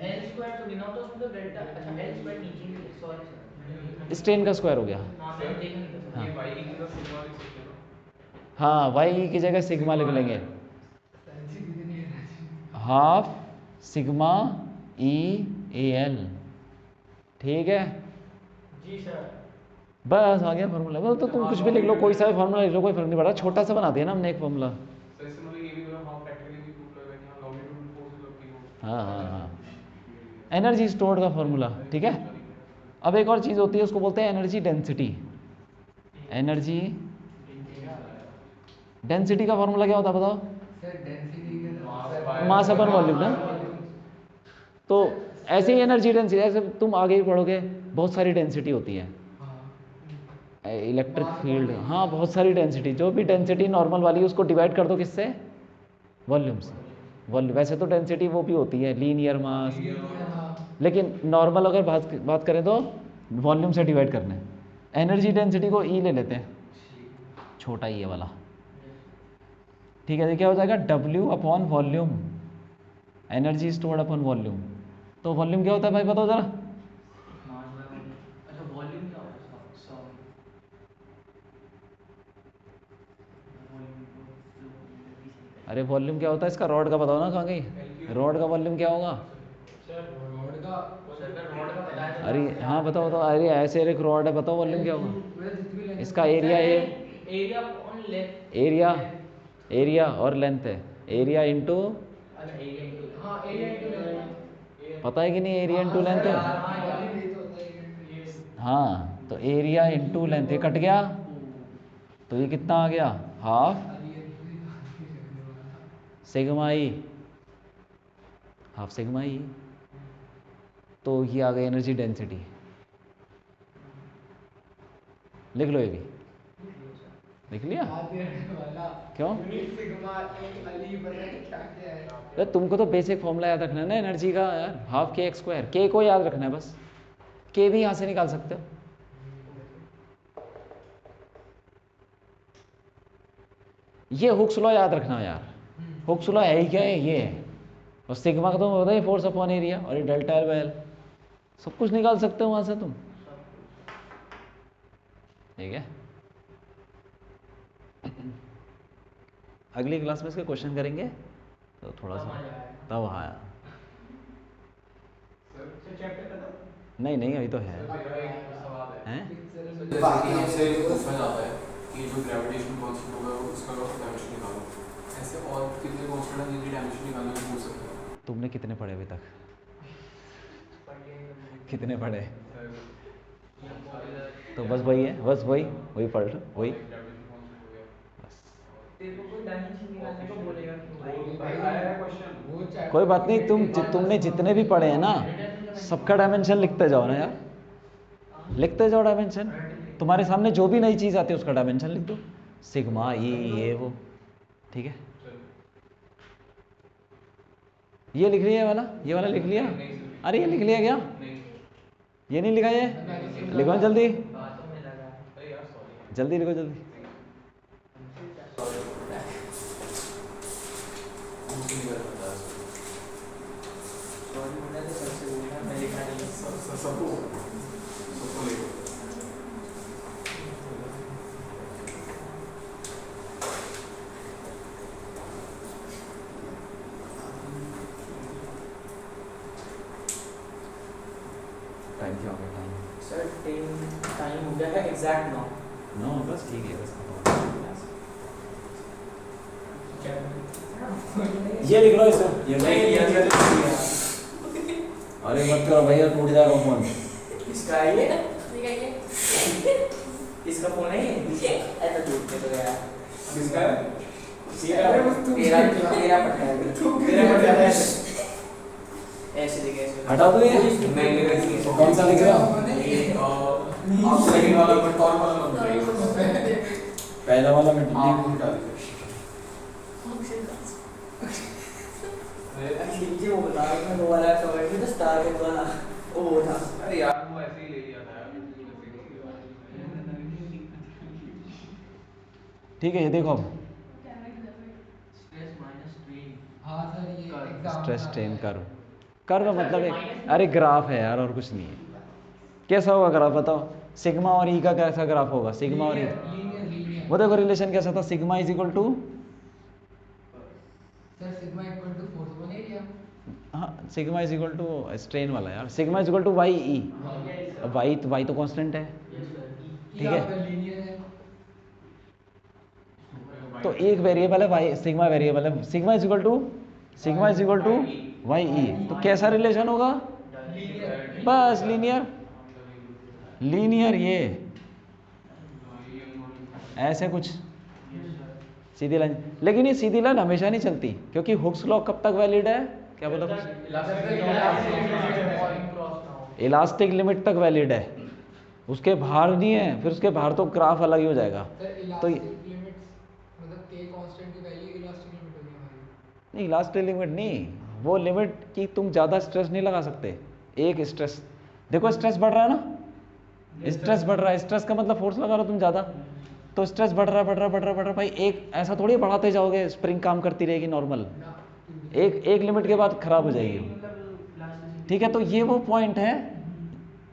एल स्क्वायर तो बिना, तो उसमें तो डेल्टा, अच्छा एल स्क्वायर नीचे भी, सॉरी सर, स्ट्रेन का स्क्वायर हो गया, हाँ मैंने देखा नहीं था सर। ये वाई की जगह सिग्मा लिख सकते हैं ना? हाँ, वाई की जगह सिग्मा लिख लेंगे, half sigma E A L, ठीक है, जी सर। बस आ गया फार्मूला। बस तो तुम कुछ भी लिख लो, कोई सा भी फार्मूला लिख लो, कोई फर्क नहीं पड़ रहा, छोटा सा बना दिया ना हमने एक फार्मूला। सर इससे मतलब ये भी मतलब हाफ फैक्टोरियल भी प्रूफ लगा कि हां लॉन्गिट्यूडनल फोर्स लगती है। हाँ हाँ हाँ, एनर्जी स्टोर्ड का फार्मूला, ठीक है। अब एक और चीज़ होती है, उसको बोलते हैं एनर्जी डेंसिटी। एनर्जी डेंसिटी का फार्मूला क्या होता है बताओ, sir density mass upon volume ना, तो ऐसे ही एनर्जी डेंसिटी, ऐसे तुम आगे ही पढ़ोगे, बहुत सारी डेंसिटी होती है, इलेक्ट्रिक फील्ड, हाँ बहुत सारी डेंसिटी, जो भी डेंसिटी नॉर्मल वाली है उसको डिवाइड कर दो किससे, वॉल्यूम से। वॉल्यूम, वैसे तो डेंसिटी वो भी होती है लीनियर मास, लेकिन नॉर्मल अगर बात करें तो वॉल्यूम से डिवाइड करना है। एनर्जी डेंसिटी को ई ले लेते हैं, छोटा ई वाला, ठीक है। ये क्या हो जाएगा, W upon volume, energy stored upon volume. तो वॉल्यूम क्या होता है भाई बताओ जरा, अच्छा वॉल्यूम क्या होता है, सॉरी अरे वॉल्यूम क्या होता है इसका, रॉड का बताओ ना, कहाँ गई रॉड का वॉल्यूम क्या होगा, रोड का बताया था। अरे हाँ बताओ बताओ, अरे ऐसे एक रॉड है, बताओ वॉल्यूम क्या होगा, इसका area A, area on length, area और लेंथ है, एरिया इंटू, अच्छा एरिया इनटू, हाँ एरिया इनटू पता है कि नहीं, एरिया इंटू लेंथ है, हाँ, तो एरिया इंटू लेंथ, ये कट गया तो ये कितना आ गया, हाफ सिग्मा ई, हाफ सिग्मा ई, तो ये आ गई एनर्जी डेंसिटी। लिख लो, ये भी लिख लिया, क्यों, अरे तुमको तो बेसिक फॉर्मूला याद रखना है ना एनर्जी का यार, हाफ के एक्स स्क्वायर, के को याद रखना है बस, के भी यहाँ से निकाल सकते हो। ये हुक्स लॉ याद रखना यार, हुक्स लॉ है ही क्या है, ये है। और सिग्मा का तुम्हें पता है फोर्स अपॉन एरिया, और ये डेल्टा एल बाय एल, सब कुछ निकाल सकते हो वहाँ से तुम। ठीक है, अगली क्लास में इसके क्वेश्चन करेंगे तो थोड़ा सा तब हाँ। चैप्टर खत्म? नहीं नहीं अभी तो है। मेरा एक सवाल है, हैं? जैसे कि हमसे पूछा जाता है कि जो ग्रेविटेशन कांस्टेंट होगा उसका डायमेंशन निकालो, ऐसे और कितने कांस्टेंट हैं जिनकी डायमेंशन निकालने में पूछ सकते हो? तुमने कितने पढ़े अभी तक? कितने पढ़े? तो बस वही है, बस वही पढ़ लो, वही। तेरे को कोई डायमेंशन निकालने को बोलेगा क्यों भाई? भाई आया है क्वेश्चन। वो चैप्टर कोई बात नहीं, तुमने जितने भी पढ़े हैं ना, सबका डायमेंशन लिखते जाओ ना यार, लिखते जाओ डायमेंशन। तुम्हारे सामने जो भी नई चीज़ आती है उसका डायमेंशन लिख दो, सिग्मा ई ये वो। ठीक है, ये लिख लिया वाला, ये वाला लिख लिया। अरे ये लिख लिया क्या? ये नहीं लिखा, ये लिखो जल्दी, बातों में लगा है। अरे यार सॉरी, जल्दी लिखो जल्दी। मुझे नहीं पता। सॉरी बोला तो सबसे बोलना, मैं लिखा नहीं। सबको लिखो। टाइम क्या हो गया? सर टाइम हो गया है एग्जैक्ट नाउ। नो बस ठीक है, बस ये लिख लो इसे, ये नहीं। अरे मत करो भैया, टूट जाएगा फोन। इसका है ये, इसका फोन है ये, ऐसा टूट के तो गया। किसका है? तेरा पट्टा है, तेरा पट्टा है। ऐसे लिखे, ऐसे हटा दो ये। नहीं लिख रही है। कौन सा लिख रहा हो? ये आप सेकंड वाला बट और वाला मत बताइए। पहला वाला मिट आप उल्टा लिखो। नीचे वो बता रहा था, वो वाला कवर में तो स्टार के वाला वो था। अरे यार वो ऐसे ही ले लिया था यार। ठीक है, ये देखो अब स्ट्रेस माइनस स्ट्रेन। हाँ सर, ये एग्जाम स्ट्रेस स्ट्रेन कर्व मतलब एक, अरे ग्राफ है यार और कुछ नहीं है। कैसा होगा ग्राफ बताओ? सिग्मा और ई का कैसा ग्राफ होगा? सिग्मा और ई, लीनियर वो देखो रिलेशन कैसा था, sigma is equal to, sir sigma equal to force upon area. हाँ sigma is equal to strain वाला यार, sigma is equal to Y E. अब वाई तो कांस्टेंट है, ठीक है। लीनियर है। तो एक वेरिएबल है वाई, सिग्मा वेरिएबल है, sigma is equal to Y E. तो कैसा रिलेशन होगा? बस लीनियर ये ऐसे कुछ सीधी लाइन। लेकिन ये सीधी लाइन हमेशा नहीं चलती, क्योंकि हुक्स लॉ कब तक वैलिड है? क्या बोला कुछ? इलास्टिक लिमिट तक वैलिड है, उसके बाहर नहीं है, फिर उसके बाहर तो ग्राफ अलग ही हो जाएगा। तो मतलब के कांस्टेंट की वैल्यू इलास्टिक लिमिट होगी हमारी। नहीं इलास्टिक लिमिट नहीं, वो लिमिट की तुम ज़्यादा स्ट्रेस नहीं लगा सकते। एक स्ट्रेस देखो, स्ट्रेस बढ़ रहा है ना, स्ट्रेस बढ़ रहा है, स्ट्रेस का मतलब फोर्स लगा रहे हो तुम ज़्यादा, तो स्ट्रेस बढ़ रहा है भाई। एक ऐसा थोड़ी बढ़ाते जाओगे, स्प्रिंग काम करती रहेगी नॉर्मल, एक लिमिट के बाद खराब हो जाएगी। ठीक है, तो ये वो पॉइंट है,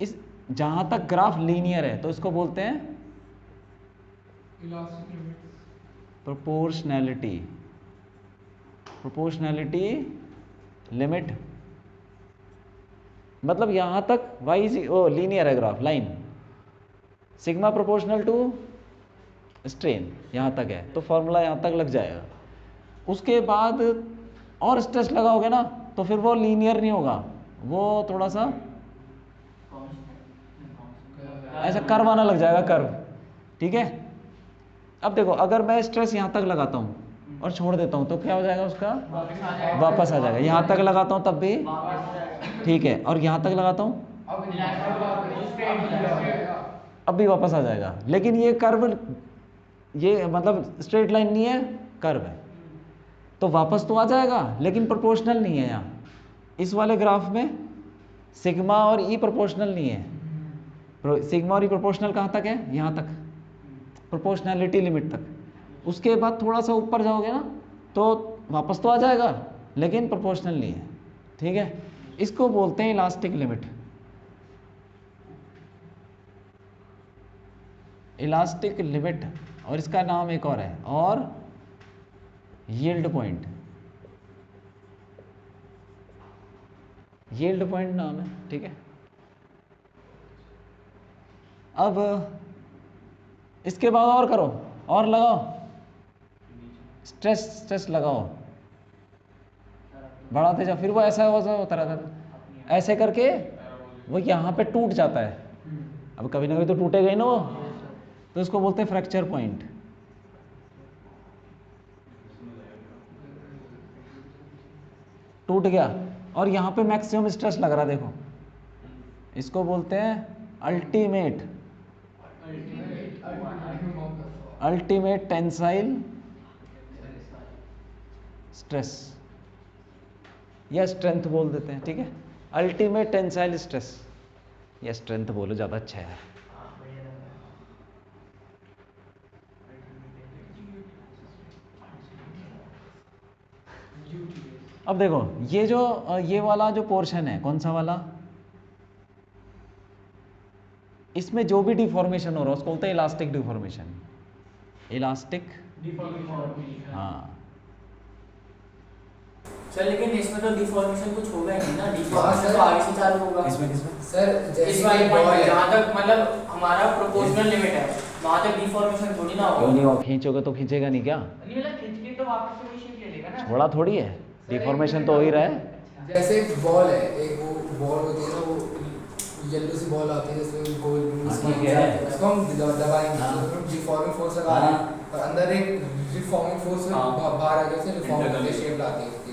इस जहाँ तक ग्राफ लीनियर है तो इसको बोलते हैं इलास्टिक लिमिट। प्रोपोर्शनैलिटी लिमिट, मतलब यहाँ तक वाई लीनियर है graph, line sigma proportional to strain यहाँ तक है, तो फॉर्मूला यहाँ तक लग जाएगा। उसके बाद और स्ट्रेस लगाओगे ना तो फिर वो लीनियर नहीं होगा, वो थोड़ा सा ऐसा कर्व आना लग जाएगा, कर्व। ठीक है, अब देखो अगर मैं स्ट्रेस यहाँ तक लगाता हूँ और छोड़ देता हूँ तो क्या हो जाएगा उसका? वापस आ जाएगा। यहाँ तक लगाता हूँ तब भी ठीक है, और यहाँ तक लगाता हूँ अब भी वापस आ जाएगा। लेकिन ये कर्व, ये मतलब स्ट्रेट लाइन नहीं है, कर्व है, तो वापस तो आ जाएगा लेकिन प्रोपोर्शनल नहीं है। यहाँ इस वाले ग्राफ में सिग्मा और ई प्रोपोर्शनल नहीं है। सिग्मा और ई प्रोपोर्शनल कहाँ तक है? यहाँ तक, प्रोपोर्शनैलिटी लिमिट तक। उसके बाद थोड़ा सा ऊपर जाओगे ना तो वापस तो आ जाएगा लेकिन प्रोपोर्शनल नहीं है, ठीक है। इसको बोलते हैं इलास्टिक लिमिट। इलास्टिक लिमिट, और इसका नाम एक और है, और यील्ड पॉइंट। यील्ड पॉइंट नाम है, ठीक है। अब इसके बाद और करो, और लगाओ, स्ट्रेस लगाओ, बढ़ाते जाओ, फिर वो ऐसा होता रहता है। ऐसे करके वो यहाँ पे टूट जाता है। अब कभी ना कभी तो टूटेगा ही ना वो, तो इसको बोलते हैं फ्रैक्चर पॉइंट। टूट गया और यहाँ पे मैक्सिमम स्ट्रेस लग रहा है, देखो, इसको बोलते हैं अल्टीमेट टेंसाइल स्ट्रेस, या स्ट्रेंथ बोल देते हैं, ठीक है। अल्टीमेट टेंसाइल स्ट्रेस, या स्ट्रेंथ बोलो, ज़्यादा अच्छा है। अब देखो ये वाला जो पोर्शन है, कौन सा वाला, इसमें जो भी डिफॉर्मेशन हो रहा है उसको बोलते हैं इलास्टिक डिफॉर्मेशन। इलास्टिक डिफॉर्मेशन, हाँ। सर लेकिन इसमें तो डिफॉर्मेशन कुछ होगा ही नहीं ना, डिफॉर्मेशन तो आगे से चालू होगा। इसमें सर इस वाले पॉइंट पे जहाँ तक मतलब हमारा प्रोपोर्शनल लिमिट है वहाँ तक डिफॉर्मेशन थोड़ी ना होगा। क्यों नहीं होगा, खींचोगे तो खींचेगा नहीं क्या, नहीं मतलब खींच के तो वापस से वही शेप ले लेगा ना। छोड़ा थोड़ी है, डिफॉर्मेशन तो हो ही रहा है। जैसे एक बॉल है, एक वो बॉल होती है ना, वो येलो सी बॉल आती है जिसमें गोल ठीक है। उसको हम दबाएंगे, हाँ। तो डिफॉर्मिंग फोर्स लगा रहे हैं और अंदर एक रिफॉर्मिंग फोर्स बाहर आ जाती है, रिफॉर्मिंग के शेप लाती है उसकी।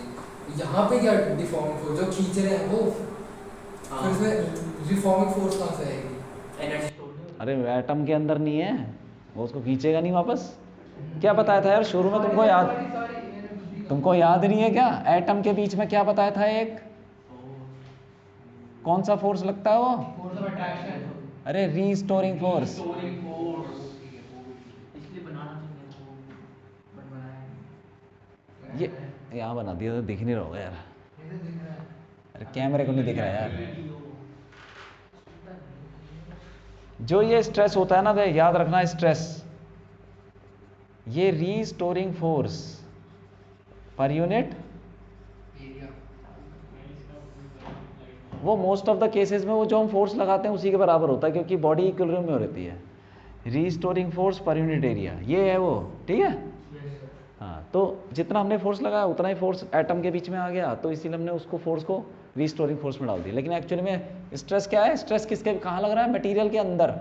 यहाँ पे क्या डिफॉर्मिंग फोर्स जो खींच रहे हैं वो, फिर उसमें रिफॉर्मिंग फोर्स कहाँ से आएगी? एनर्जी अरे एटम के अंदर नहीं है वो, उसको खींचेगा नहीं वापस। क्या बताया था यार शुरू में, तुमको याद नहीं है क्या, एटम के बीच में क्या बताया था, एक कौन सा फोर्स लगता है वो, फोर्स ऑफ अट्रैक्शन। अरे रीस्टोरिंग फोर्स। इसलिए बनाना चाहिए था वो, बट बनाया नहीं। ये यहाँ बना दिया तो दिख नहीं रहा होगा यार, अरे कैमरे को नहीं दिख रहा यार। जो ये स्ट्रेस होता है ना, तो याद रखना, स्ट्रेस ये रीस्टोरिंग फोर्स पर यूनिट, वो मोस्ट ऑफ द केसेस में वो जो हम फोर्स लगाते हैं उसी के बराबर होता है, क्योंकि बॉडी इक्विलिब्रियम में रहती है। रीस्टोरिंग फोर्स पर यूनिट एरिया ये है वो, ठीक है। हाँ, तो जितना हमने फोर्स लगाया उतना ही फोर्स एटम के बीच में आ गया, तो इसीलिए हमने उसको फोर्स को रीस्टोरिंग फोर्स में डाल दिया। लेकिन एक्चुअली में स्ट्रेस क्या है, स्ट्रेस किसके कहाँ लग रहा है, मटेरियल के अंदर,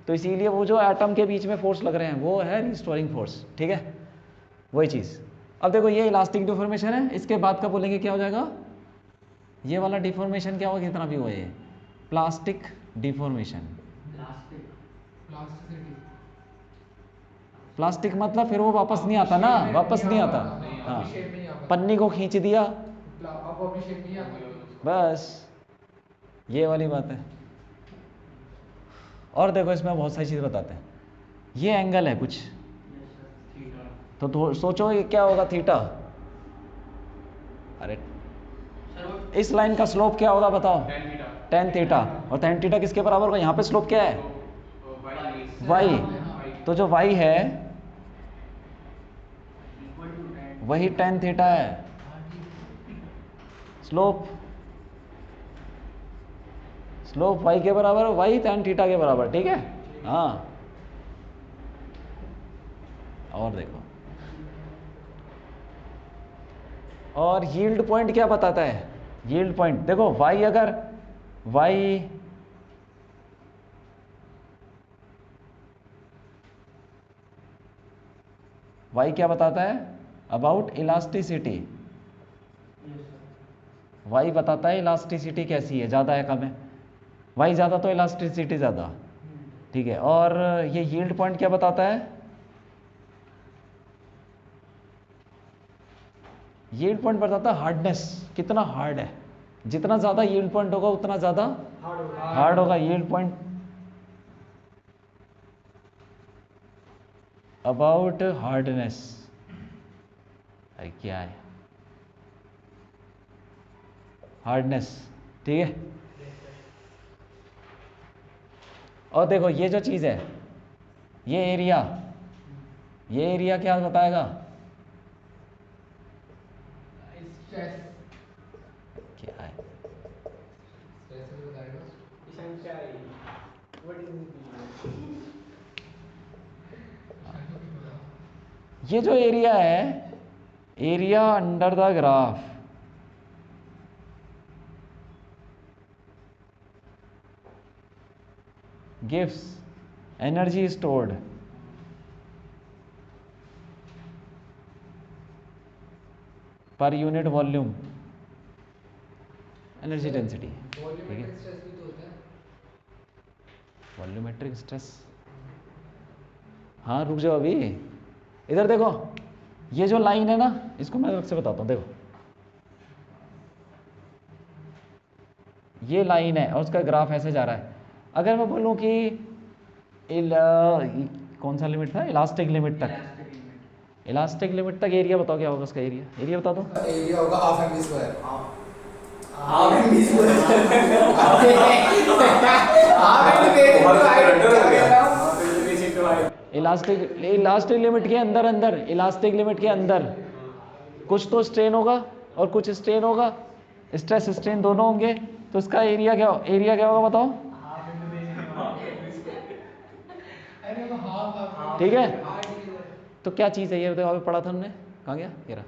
तो इसीलिए वो जो एटम के बीच में फोर्स लग रहे हैं वो है रीस्टोरिंग फोर्स, ठीक है, वही चीज़। अब देखो ये इलास्टिक डिफॉर्मेशन है, इसके बाद का बोलेंगे क्या हो जाएगा, ये वाला डिफॉर्मेशन क्या होगा, कितना भी हो, ये प्लास्टिक डिफॉर्मेशन। प्लास्टिक मतलब फिर वो वापस नहीं आता ना, वापस नहीं आता। हाँ, पन्नी को खींच दिया बस, ये वाली बात है। और देखो इसमें बहुत सारी चीज़ बताते हैं, ये एंगल है कुछ, तो सोचो ये क्या होगा, थीटा। अरे इस लाइन का स्लोप क्या होगा बताओ, टेन थीटा, और टेन थीटा किसके बराबर होगा, यहाँ पे स्लोप क्या है, वाई, तो जो वाई है वही टेन थीटा है, स्लोप वाई के बराबर, वाई टेन थीटा के बराबर, ठीक है। हाँ, और देखो, और यील्ड पॉइंट क्या बताता है, यील्ड पॉइंट देखो, वाई अगर वाई क्या बताता है, अबाउट इलास्टिसिटी, वाई बताता है इलास्टिसिटी कैसी है, ज़्यादा है कम है, वाई ज़्यादा तो इलास्टिसिटी ज़्यादा, ठीक है। और ये यील्ड पॉइंट क्या बताता है, यील्ड पॉइंट बताता है हार्डनेस, कितना हार्ड है, जितना ज़्यादा यील्ड पॉइंट होगा उतना ज़्यादा हार्ड होगा। यील्ड पॉइंट अबाउट हार्डनेस, अरे क्या है, हार्डनेस, ठीक है। और देखो ये जो चीज़ है, ये एरिया क्या बताएगा, स्ट्रेस क्या है, स्ट्रेस बताएगा। ईशान क्या है ये? What is it? ये जो एरिया है, area under the graph, gives energy stored per unit volume energy density, ठीक है। वॉल्यूमेट्रिक स्ट्रेस भी तो होता है। वॉल्यूमेट्रिक स्ट्रेस, हाँ रुक जाओ अभी, इधर देखो, ये जो लाइन है ना, इसको मैं आपसे बताता हूँ, देखो ये लाइन है और उसका ग्राफ ऐसे जा रहा है। अगर मैं बोलूँ कि कौन सा लिमिट था, इलास्टिक लिमिट तक, इलास्टिक लिमिट तक एरिया बताओ क्या होगा उसका, एरिया बता दो। एरिया होगा half M square. Half M B square. Elastic limit के अंदर कुछ तो स्ट्रेन होगा और कुछ स्ट्रेन होगा, स्ट्रेस स्ट्रेन दोनों होंगे, तो इसका एरिया क्या होगा बताओ, ठीक है। तो क्या चीज़ है ये बताओ, अभी पढ़ा था हमने, कहाँ गया ये रहा,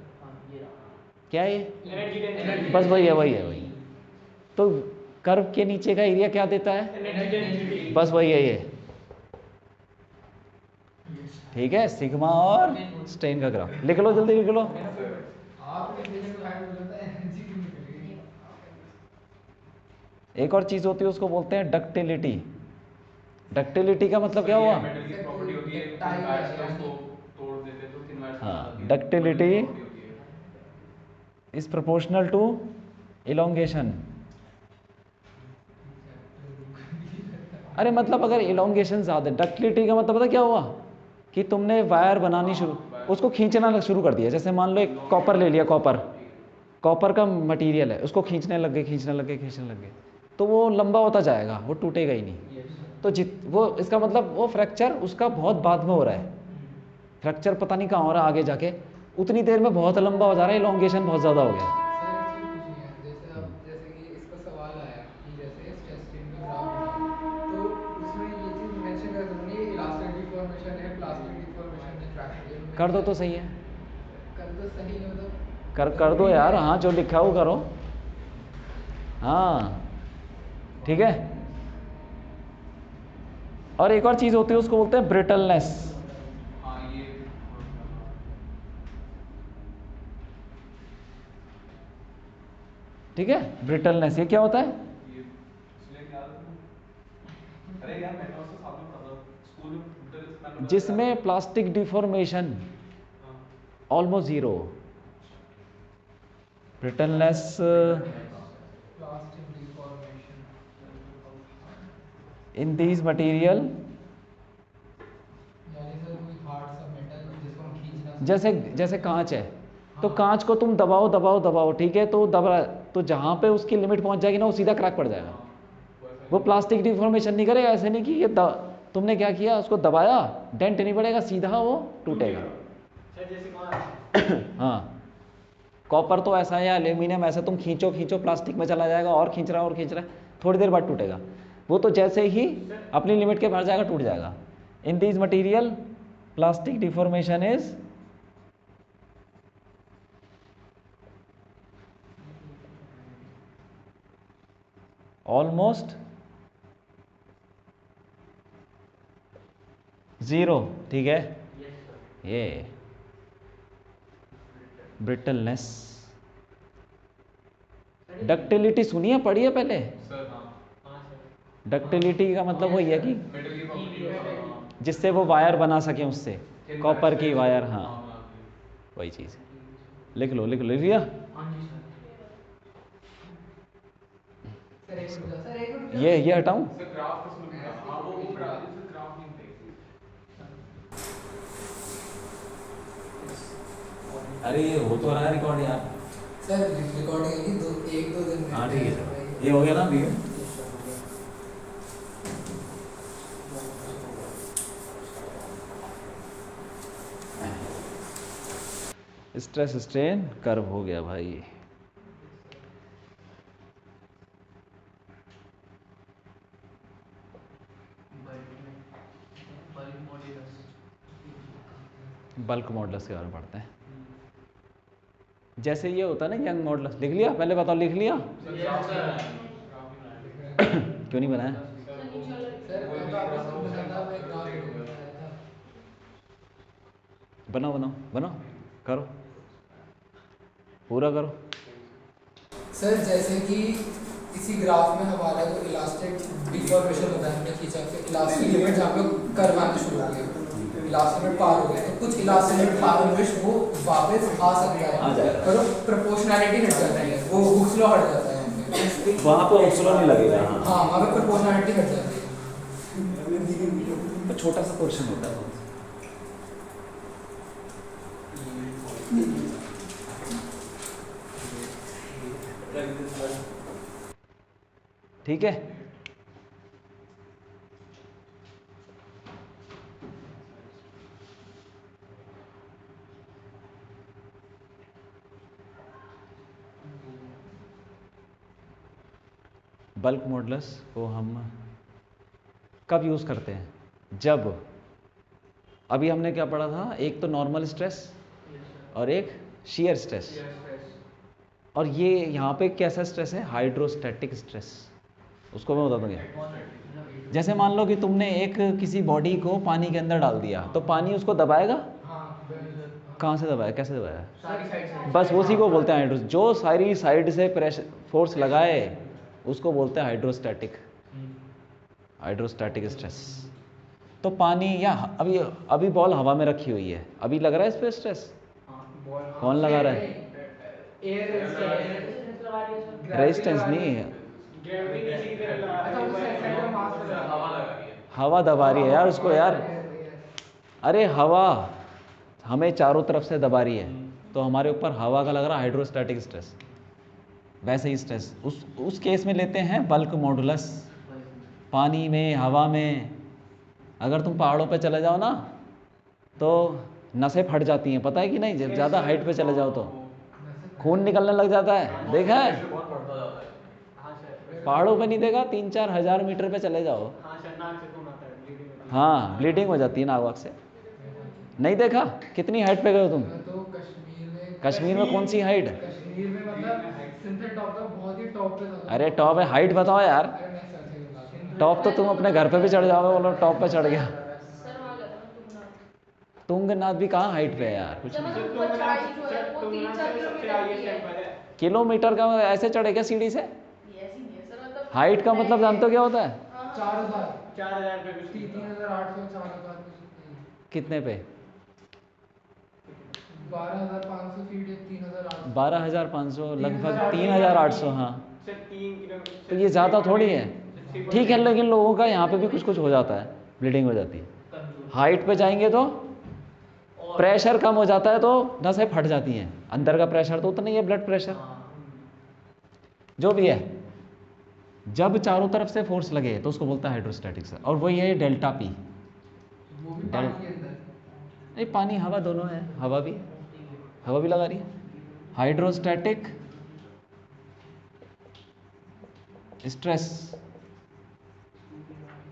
क्या है ये, एनर्जी डेंसिटी। बस वही है। तो कर्व के नीचे का एरिया क्या देता है, एनर्जी डेंसिटी। बस वही है ये, ठीक है। सिग्मा और स्ट्रेन का ग्राफ लिख लो, जल्दी लिख लो। एक और चीज़ होती है उसको बोलते हैं डक्टिलिटी। डक्टिलिटी का मतलब क्या हुआ, मेटल की प्रॉपर्टी होती है, थिन वायर्स का उसको तोड़ देते हैं तो थिन वायर्स हाँ, बना देती है। ductility property होती है। Is proportional to elongation. अरे मतलब अगर इलोंगेशन ज़्यादा, डक्टिलिटी का मतलब पता क्या हुआ कि तुमने वायर बनानी उसको खींचना शुरू कर दिया। जैसे मान लो एक कॉपर ले लिया, कॉपर का मटेरियल है, उसको खींचने लग गए, तो वो लंबा होता जाएगा, वो टूटेगा ही नहीं। तो वो इसका मतलब वो फ्रैक्चर उसका बहुत बाद में हो रहा है, फ्रैक्चर पता नहीं कहाँ हो रहा है आगे जाके, उतनी देर में बहुत लंबा हो जा रहा है, इलोंगेशन बहुत ज़्यादा हो गया। जैसे कि इसका सवाल आया कि जैसे स्ट्रेस स्ट्रेन का ग्राफ बनाओ, तो उसमें ये चीज़ मेंशन कर दूंगी, इलास्टिक डिफॉर्मेशन है, प्लास्टिक डिफॉर्मेशन है, फ्रैक्चर कर दो तो सही है, कर दो सही है, मतलब कर दो यार, हाँ जो लिखा है वो करो, हाँ ठीक है। और एक और चीज़ होती है उसको बोलते हैं ब्रिटलनेस। हाँ ये ठीक है, ब्रिटलनेस ये क्या होता है, इसलिए क्या अरे यार मैंने उससे साथ में पढ़ा था स्कूल में कंप्यूटर मैंने बताया जिसमें plastic deformation almost zero, brittleness plastic deformation in these material, यानी सर कोई हार्ड सा मेटल जिसको हम खींच ना जैसे कांच है, तो कांच को तुम दबाओ, ठीक है, तो जहाँ पे उसकी लिमिट पहुँच जाएगी ना, वो सीधा क्रैक पड़ जाएगा। वो प्लास्टिक डिफॉर्मेशन नहीं करेगा, ऐसे नहीं कि ये तुमने क्या किया, उसको दबाया, डेंट नहीं पड़ेगा, सीधा वो टूटेगा। सर जैसे कहाँ हाँ, कॉपर तो ऐसा है, या एल्यूमिनियम ऐसा, तुम खींचो प्लास्टिक में चला जाएगा, और खींच रहा है, थोड़ी देर बाद टूटेगा। वो तो जैसे ही अपनी लिमिट के बाहर जाएगा टूट जाएगा। In these material plastic deformation is almost zero, ठीक है। ये ब्रिटलनेस, डक्टिलिटी सुनिए, पढ़िए पहले। सर हाँ डक्टिलिटी का मतलब वही है कि मेटल की प्रॉपर्टी है जिससे वो वायर बना सके, उससे कॉपर की वायर, हाँ हाँ वही चीज़ है। लिख लो लिया। सर एक ये हटाऊं, सर ग्राफ किस में बनाना हाँ वो ग्राफ नहीं मिलेगी अरे ये हो तो रहा है रिकॉर्ड यार। सर रिकॉर्डिंग है कि एक दो दिन में। हाँ ठीक है चलो, ये हो गया ना अभी। स्ट्रेस स्ट्रेन कर्व हो गया भाई। बल्क मॉडुलस के बारे में पढ़ते हैं। जैसे ये होता है ना यंग मॉडुलस, लिख लिया? पहले बताओ, लिख लिया? क्यों नहीं बनाया? सर मैं तो आपको सब बताता, मैं ग्राफ बनाया था। बनाओ बनाओ बनाओ, करो, पूरा करो। सर जैसे कि किसी ग्राफ में हमारा जो इलास्टिक डिफॉर्मेशन होता है, हमने खींचा फिर इलास्टिक लिमिट जहाँ पे कर्व आना शुरू हो गया, इलास्टिक लिमिट पार हो गया, तो कुछ इलास्टिक लिमिट पार होने पे वो वापस आ सकता है और प्रोपोर्शनैलिटी हट जाती है, वो हुक्स लॉ हट जाता है वहाँ पे हुक्स लॉ नहीं लगेगा। हाँ वहाँ पे प्रोपोर्शनैलिटी हट जाती है। तो छोटा सा पोर्शन होता है। ठीक है, बल्क मॉडुलस को हम कब यूज़ करते हैं? जब अभी हमने क्या पढ़ा था, एक तो नॉर्मल स्ट्रेस और एक शियर स्ट्रेस। और ये यहाँ पे कैसा स्ट्रेस है? Hydrostatic stress. उसको मैं बता दूँगा। जैसे मान लो कि तुमने एक किसी बॉडी को पानी के अंदर डाल दिया, तो पानी उसको दबाएगा? कहाँ से दबाया, कैसे दबाया? सारी साइड से। बस उसी को बोलते हैं हाइड्रो। जो सारी साइड से प्रेशर फोर्स लगाए उसको बोलते हैं हाइड्रोस्टैटिक, हाइड्रोस्टैटिक स्ट्रेस। तो पानी या अभी अभी बॉल हवा में रखी हुई है, अभी लग रहा है इस पर स्ट्रेस? कौन लगा रहा है? रेजिस्टेंस नहीं है, हवा दबा रही है यार उसको यार। अरे हवा हमें चारों तरफ से दबा रही है, तो हमारे ऊपर हवा का लग रहा है हाइड्रोस्टैटिक स्ट्रेस। वैसे ही स्ट्रेस उस केस में लेते हैं बल्क मॉडुलस। पानी में, हवा में। अगर तुम पहाड़ों पे चले जाओ ना तो नसें फट जाती हैं, पता है कि नहीं? जब ज़्यादा हाइट पे चले जाओ तो खून निकलने लग जाता है, देखा है? पहाड़ों पे नहीं देखा? 3-4 हज़ार मीटर पे चले जाओ, हाँ ब्लीडिंग हो जाती है नाक वाक से। नहीं देखा? कितनी हाइट पे गए हो तुम? तो कश्मीर में कौन सी हाइट? कश्मीर में मतलब सिंथेटिक टॉप का बहुत ही टॉप पे था। अरे टॉप है, हाइट बताओ यार। अरे मैं सच में बता रहा हूँ। टॉप तो तुम अपने घर पे भी चढ़ जाओगे, बोलो टॉप पे चढ़ गया। सर वहाँ गया था मैं तुंगनाथ। तुंगनाथ भी कहाँ हाइट पे है यार, कुछ जब नहीं। हम ऊपर चढ़ाई जो है वो 3-4 किलोमीटर की है। किलोमीटर का ऐसे चढ़े क्या सीढ़ी से? ये ऐसी नहीं है सर, मतलब हाइट का मतलब जानते हो क्या होता है? 4000 4000 पे कुछ 3800 4000 कितने पे? 12500 फीट या 3800। 12,500 लगभग 3,800। हाँ सर 3 किलोमीटर। तो ये ज़्यादा थोड़ी है, ठीक है। लेकिन लोगों का यहाँ पे भी कुछ कुछ हो जाता है, ब्लीडिंग हो जाती है। हाइट पे जाएंगे तो प्रेशर कम हो जाता है, तो नसें फट जाती हैं। अंदर का प्रेशर तो उतना ही है, ब्लड प्रेशर जो भी है। जब चारों तरफ से फोर्स लगे तो उसको बोलता है हाइड्रोस्टैटिक्स, और वही है डेल्टा पी। वो भी पानी के अंदर। नहीं, पानी हवा दोनों है, हवा भी लगा रही है। हाइड्रोस्टैटिक स्ट्रेस,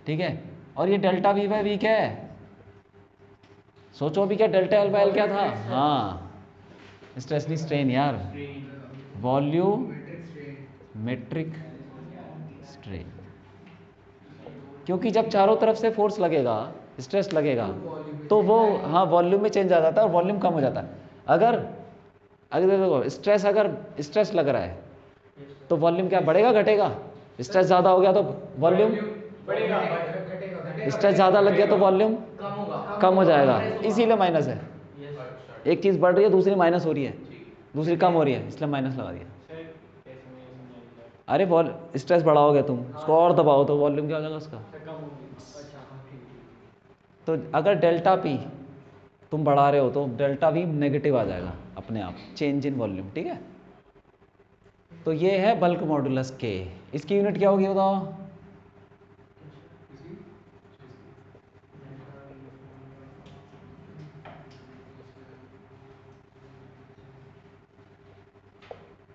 ठीक है। और ये डेल्टा वी बाय वी क्या है? सोचो अभी क्या डेल्टा एल बाय एल क्या था? हाँ स्ट्रेस नहीं स्ट्रेन यार, वॉल्यूमेट्रिक स्ट्रेन। क्योंकि जब चारों तरफ से फोर्स लगेगा, स्ट्रेस लगेगा, तो वो हाँ वॉल्यूम में चेंज आ जाता है और वॉल्यूम कम हो जाता है। अगर देखो स्ट्रेस लग रहा है तो वॉल्यूम क्या बढ़ेगा घटेगा? स्ट्रेस ज़्यादा हो गया तो वॉल्यूम बढ़ेगा। स्ट्रेस ज़्यादा लग गया तो वॉल्यूम कम हो जाएगा, इसीलिए माइनस है। एक चीज़ बढ़ रही है, दूसरी माइनस हो रही है, दूसरी कम हो रही है, इसलिए माइनस लगा दिया। अरे स्ट्रेस बढ़ाओगे तुम, उसको और दबाओ तो वॉल्यूम क्या हो जाएगा उसका। तो अगर डेल्टा पी तुम बढ़ा रहे हो तो डेल्टा वी नेगेटिव आ जाएगा अपने आप, चेंज इन वॉल्यूम, ठीक है। तो ये है बल्क मॉडुलस के। इसकी यूनिट क्या होगी बताओ?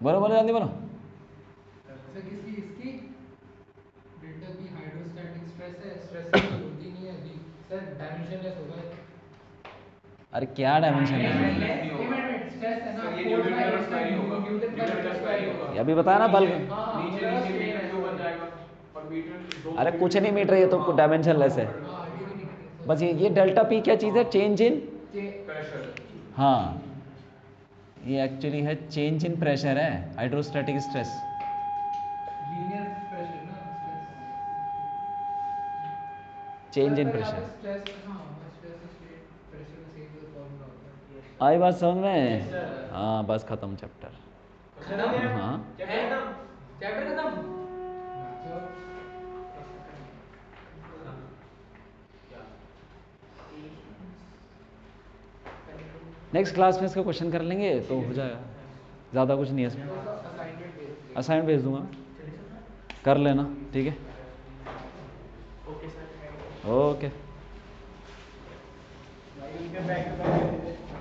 बोलो बोलो जल्दी बोलो। सर किसकी इसकी डेल्टा पी हाइड्रोस्टैटिक स्ट्रेस है, स्ट्रेस की कोई होती नहीं है अभी सर, डायमेंशनलेस होगा ये। अरे क्या डायमेंशन है? स्ट्रेस है ना, सर, ये फोर्स न्यूटन बाय का स्क्वायर ही होगा, न्यूटन का न्यूटन का स्क्वायर ही होगा। ये अभी बताया ना बल्क। नीचे नीचे मीटर क्यूब बन जाएगा और मीटर दो अरे कुछ नहीं मीटर, ये तो डायमेंशन लेस है। हाँ ठीक है बस ये डेल्टा पी क्या चीज़ है? Change in, pressure. हाँ ये एक्चुअली है चेंज इन प्रेशर है, हाइड्रोस्टैटिक स्ट्रेस। लीनियर प्रेशर ना चेंज इन प्रेशर। स्ट्रेस, हाँ स्ट्रेस स्टेट प्रेशर का सेम फॉर्मूला होता है। आई बात समझ में? Yes, sir. हाँ बस खत्म चैप्टर। खत्म है? हाँ चैप्टर खत्म? चैप्टर खत्म। नेक्स्ट क्लास में इसका क्वेश्चन कर लेंगे तो हो जाएगा, ज़्यादा कुछ नहीं है इसमें। असाइनमेंट भेज दूंगा, कर लेना, ठीक है। Okay sir. ओके। भाई इनके बैक टू बैक